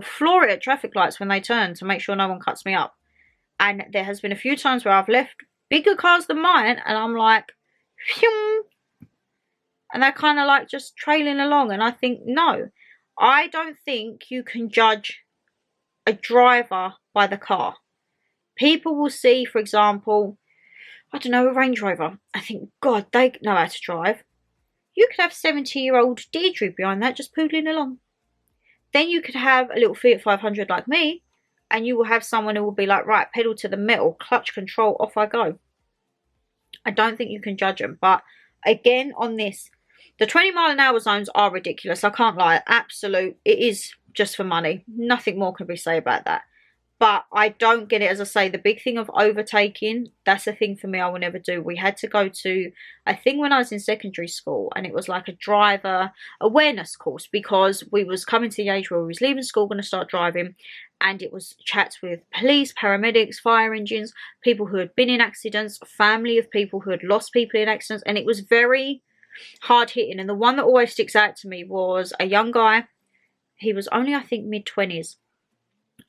floor it at traffic lights when they turn to make sure no one cuts me up. And there has been a few times where I've left bigger cars than mine and I'm like, phew, and they're kind of like just trailing along. And I think, no, I don't think you can judge a driver by the car. People will see, for example, I don't know, a Range Rover. I think, God, they know how to drive. You could have 70-year-old Deirdre behind that just poodling along. Then you could have a little Fiat 500 like me, and you will have someone who will be like, right, pedal to the metal, clutch control, off I go. I don't think you can judge them. But again, on this, the 20-mile-an-hour zones are ridiculous. I can't lie. Absolute. It is just for money. Nothing more can be said about that. But I don't get it. As I say, the big thing of overtaking, that's a thing for me I will never do. We had to go to, I think when I was in secondary school, and it was like a driver awareness course, because we was coming to the age where we was leaving school, going to start driving, and it was chats with police, paramedics, fire engines, people who had been in accidents, family of people who had lost people in accidents, and it was very hard hitting. And the one that always sticks out to me was a young guy. He was only, I think, mid-20s.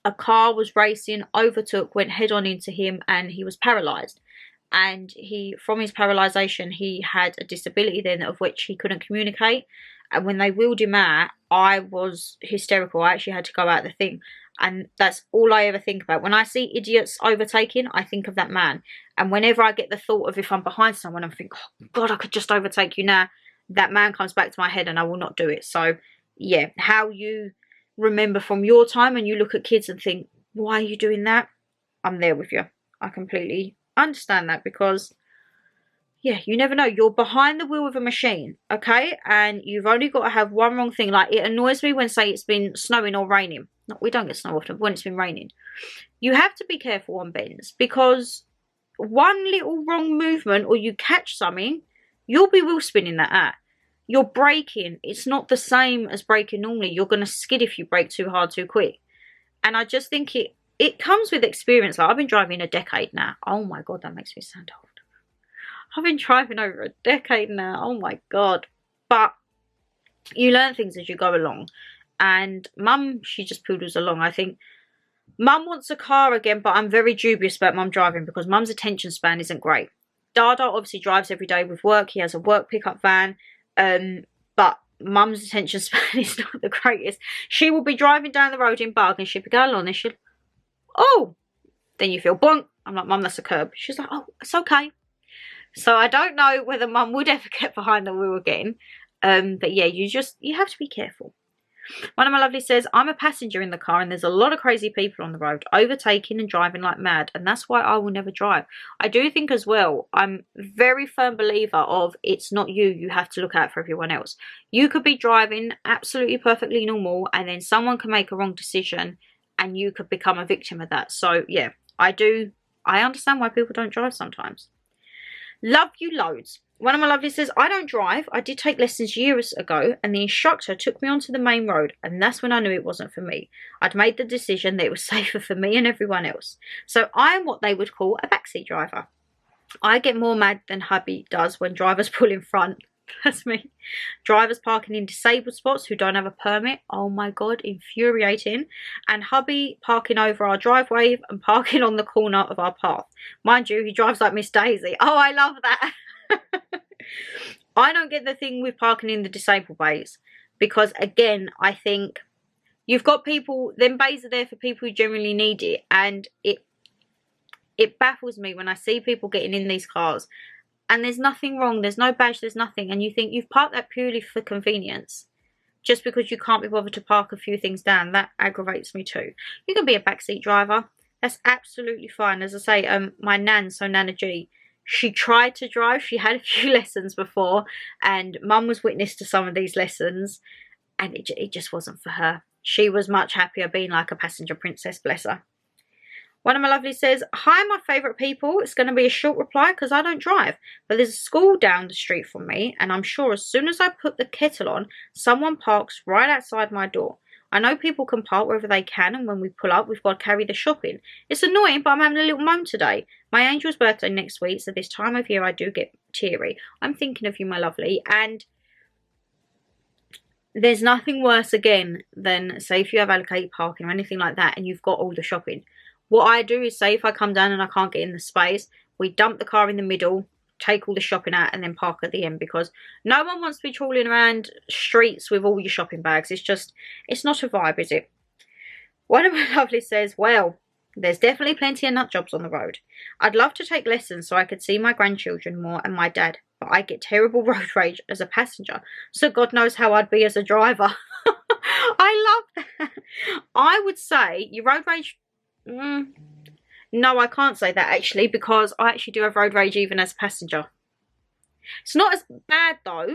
A car was racing, overtook, went head on into him, and he was paralysed. And from his paralysation, he had a disability then of which he couldn't communicate. And when they wheeled him out, I was hysterical. I actually had to go out the thing. And that's all I ever think about. When I see idiots overtaking, I think of that man. And whenever I get the thought of if I'm behind someone and think, oh, God, I could just overtake you now, that man comes back to my head and I will not do it. So, yeah, how you remember from your time and you look at kids and think, why are you doing that? I'm there with you. I completely understand that because, yeah, you never know. You're behind the wheel of a machine, okay? And you've only got to have one wrong thing. Like, it annoys me when, say, it's been snowing or raining. No, we don't get snow often, but when it's been raining. You have to be careful on bends because one little wrong movement or you catch something, you'll be wheel spinning that out. You're braking. It's not the same as braking normally. You're going to skid if you brake too hard too quick. And I just think it comes with experience. Like, I've been driving a decade now. Oh my God, that makes me sound old. I've been driving over a decade now. Oh my God. But you learn things as you go along. And Mum, she just poodles along. I think Mum wants a car again, but I'm very dubious about Mum driving because Mum's attention span isn't great. Dada obviously drives every day with work. He has a work pickup van. But Mum's attention span is not the greatest. She will be driving down the road in Bug and she'll be going along and she'll, oh, then you feel bonk. I'm like, Mum, that's a curb. She's like, oh, it's okay. So I don't know whether Mum would ever get behind the wheel again. But yeah, you have to be careful. One of my lovelies says, I'm a passenger in the car and there's a lot of crazy people on the road, overtaking and driving like mad, and that's why I will never drive. I do think as well, I'm a very firm believer of it's not you, you have to look out for everyone else. You could be driving absolutely perfectly normal and then someone can make a wrong decision and you could become a victim of that. So yeah, I understand why people don't drive sometimes. Love you loads. One of my lovelies says, I don't drive. I did take lessons years ago and the instructor took me onto the main road and that's when I knew it wasn't for me. I'd made the decision that it was safer for me and everyone else. So I am what they would call a backseat driver. I get more mad than hubby does when drivers pull in front. That's me. Drivers parking in disabled spots who don't have a permit. Oh my god, infuriating. And hubby parking over our driveway and parking on the corner of our path. Mind you, he drives like Miss Daisy. Oh, I love that. I don't get the thing with parking in the disabled bays because again, I think you've got people, them bays are there for people who generally need it, and it baffles me when I see people getting in these cars and there's nothing wrong, there's no badge, there's nothing, and you think you've parked that purely for convenience just because you can't be bothered to park a few things down. That aggravates me too. You can be a backseat driver, that's absolutely fine. As I say, my nan, so Nana G, she tried to drive. She had a few lessons before and mum was witness to some of these lessons and it just wasn't for her. She was much happier being like a passenger princess, bless her. One of my lovelies says, hi, my favourite people. It's going to be a short reply because I don't drive. But there's a school down the street from me and I'm sure as soon as I put the kettle on, someone parks right outside my door. I know people can park wherever they can and when we pull up, we've got to carry the shopping. It's annoying, but I'm having a little moan today. My angel's birthday next week, so this time of year I do get teary. I'm thinking of you, my lovely, and there's nothing worse, again, than, say, if you have allocated parking or anything like that and you've got all the shopping. What I do is, say, if I come down and I can't get in the space, we dump the car in the middle, take all the shopping out and then park at the end because no one wants to be trawling around streets with all your shopping bags. It's just, it's not a vibe, is it? One of my lovelies says, well, there's definitely plenty of nut jobs on the road. I'd love to take lessons so I could see my grandchildren more and my dad, but I get terrible road rage as a passenger, so God knows how I'd be as a driver. I love that. I would say your road rage, no, I can't say that actually because I actually do have road rage even as a passenger. It's not as bad though,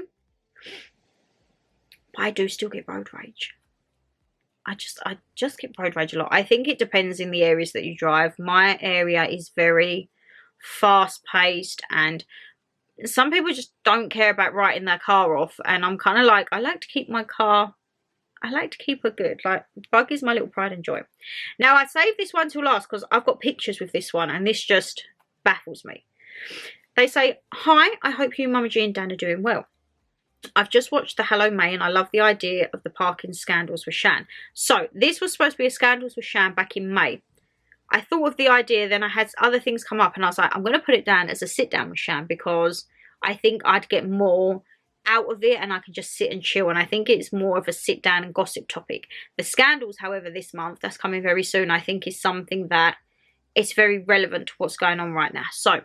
but I do still get road rage. I just get road rage a lot. I think it depends in the areas that you drive. My area is very fast paced and some people just don't care about writing their car off, and I'm kind of like, I like to keep my car, I like to keep her good. Like, bug is my little pride and joy. Now, I saved this one till last because I've got pictures with this one and this just baffles me. They say, hi, I hope you, Mama G and Dan are doing well. I've just watched the Hello May and I love the idea of the parking scandals with Shan. So, this was supposed to be a scandals with Shan back in May. I thought of the idea, then I had other things come up and I was like, I'm going to put it down as a sit down with Shan because I think I'd get more out of it and I can just sit and chill, and I think it's more of a sit down and gossip topic. The scandals, however, this month, that's coming very soon, I think is something that it's very relevant to what's going on right now. So,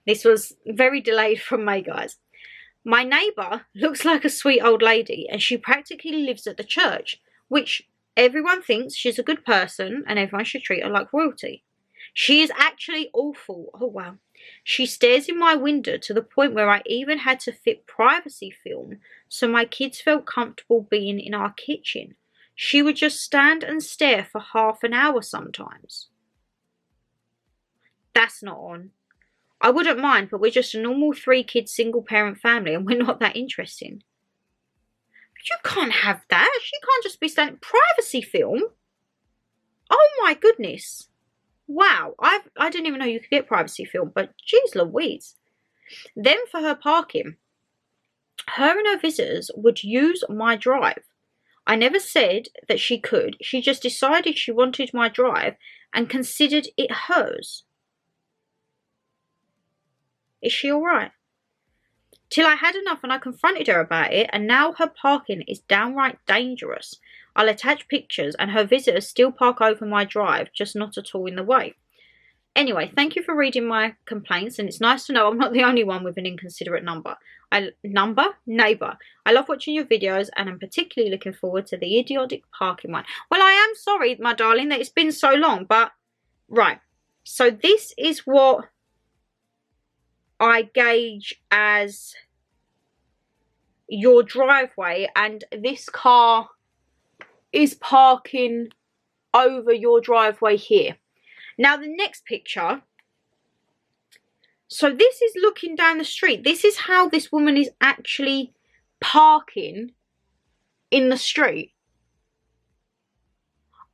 this was very delayed from May, guys. My neighbour looks like a sweet old lady and she practically lives at the church, which everyone thinks she's a good person and everyone should treat her like royalty. She is actually awful. Oh, wow. She stares in my window to the point where I even had to fit privacy film so my kids felt comfortable being in our kitchen. She would just stand and stare for half an hour sometimes. That's not on. I wouldn't mind, but we're just a normal 3-kid single parent family and we're not that interesting. But you can't have that. She can't just be standing. Privacy film? Oh my goodness. Wow, I didn't even know you could get privacy film, but geez Louise. Then for her parking, her and her visitors would use my drive. I never said that she could. She just decided she wanted my drive and considered it hers. Is she alright? Till I had enough and I confronted her about it, and now her parking is downright dangerous. I'll attach pictures and her visitors still park over my drive, just not at all in the way. Anyway, thank you for reading my complaints, and it's nice to know I'm not the only one with an inconsiderate neighbour. I love watching your videos, and I'm particularly looking forward to the idiotic parking one. Well, I am sorry, my darling, that it's been so long, but right. So this is what I gauge as your driveway, and this car is parking over your driveway here. Now the next picture, so this is looking down the street. This is how this woman is actually parking in the street.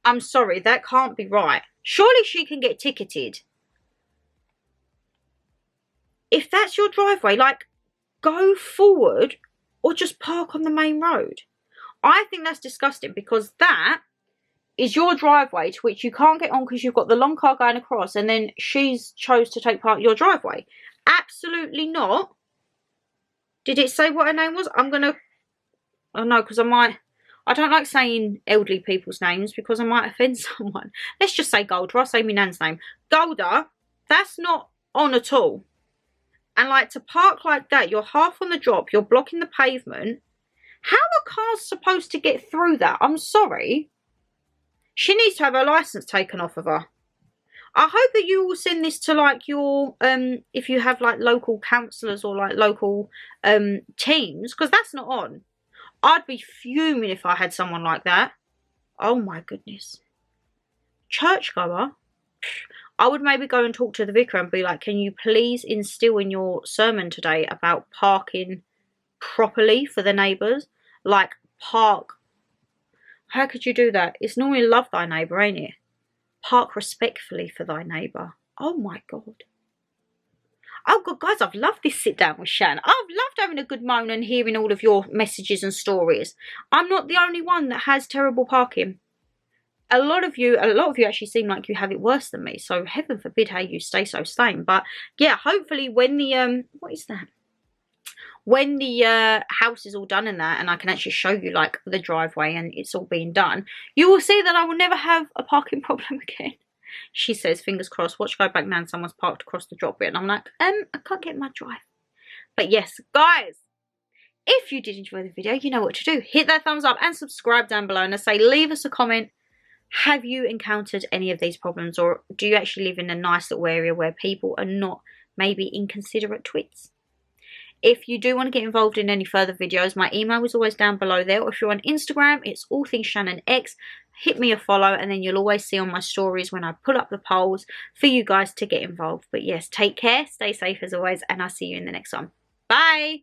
I'm sorry, that can't be right. Surely she can get ticketed. If that's your driveway, like, go forward or just park on the main road. I think that's disgusting, because that is your driveway to which you can't get on because you've got the long car going across, and then she's chose to take part of your driveway. Absolutely not. Did it say what her name was? I'm gonna, oh no, because I don't like saying elderly people's names because I might offend someone. Let's just say Golda. I'll say my nan's name. Golda, that's not on at all. And like, to park like that, you're half on the drop, you're blocking the pavement. How are cars supposed to get through that? I'm sorry. She needs to have her licence taken off of her. I hope that you will send this to like your, if you have like local councillors or like local teams, because that's not on. I'd be fuming if I had someone like that. Oh my goodness. Churchgoer? I would maybe go and talk to the vicar and be like, can you please instill in your sermon today about parking properly for the neighbours? Like, park. How could you do that? It's normally love thy neighbour, ain't it? Park respectfully for thy neighbour. Oh my God. Oh God, guys, I've loved this sit down with Shan. I've loved having a good moan and hearing all of your messages and stories. I'm not the only one that has terrible parking. A lot of you actually seem like you have it worse than me. So heaven forbid how you stay so sane. But yeah, hopefully when the what is that? When the house is all done and that, and I can actually show you like the driveway and it's all being done, you will see that I will never have a parking problem again. She says, fingers crossed, watch go back now and someone's parked across the drop bit. And I'm like, I can't get my drive. But yes, guys, if you did enjoy the video, you know what to do. Hit that thumbs up and subscribe down below. And I say, leave us a comment. Have you encountered any of these problems, or do you actually live in a nice little area where people are not maybe inconsiderate twits? If you do want to get involved in any further videos, my email is always down below there. Or if you're on Instagram, it's AllThingsShannonLeighxx. Hit me a follow, and then you'll always see on my stories when I pull up the polls for you guys to get involved. But yes, take care, stay safe as always, and I'll see you in the next one. Bye!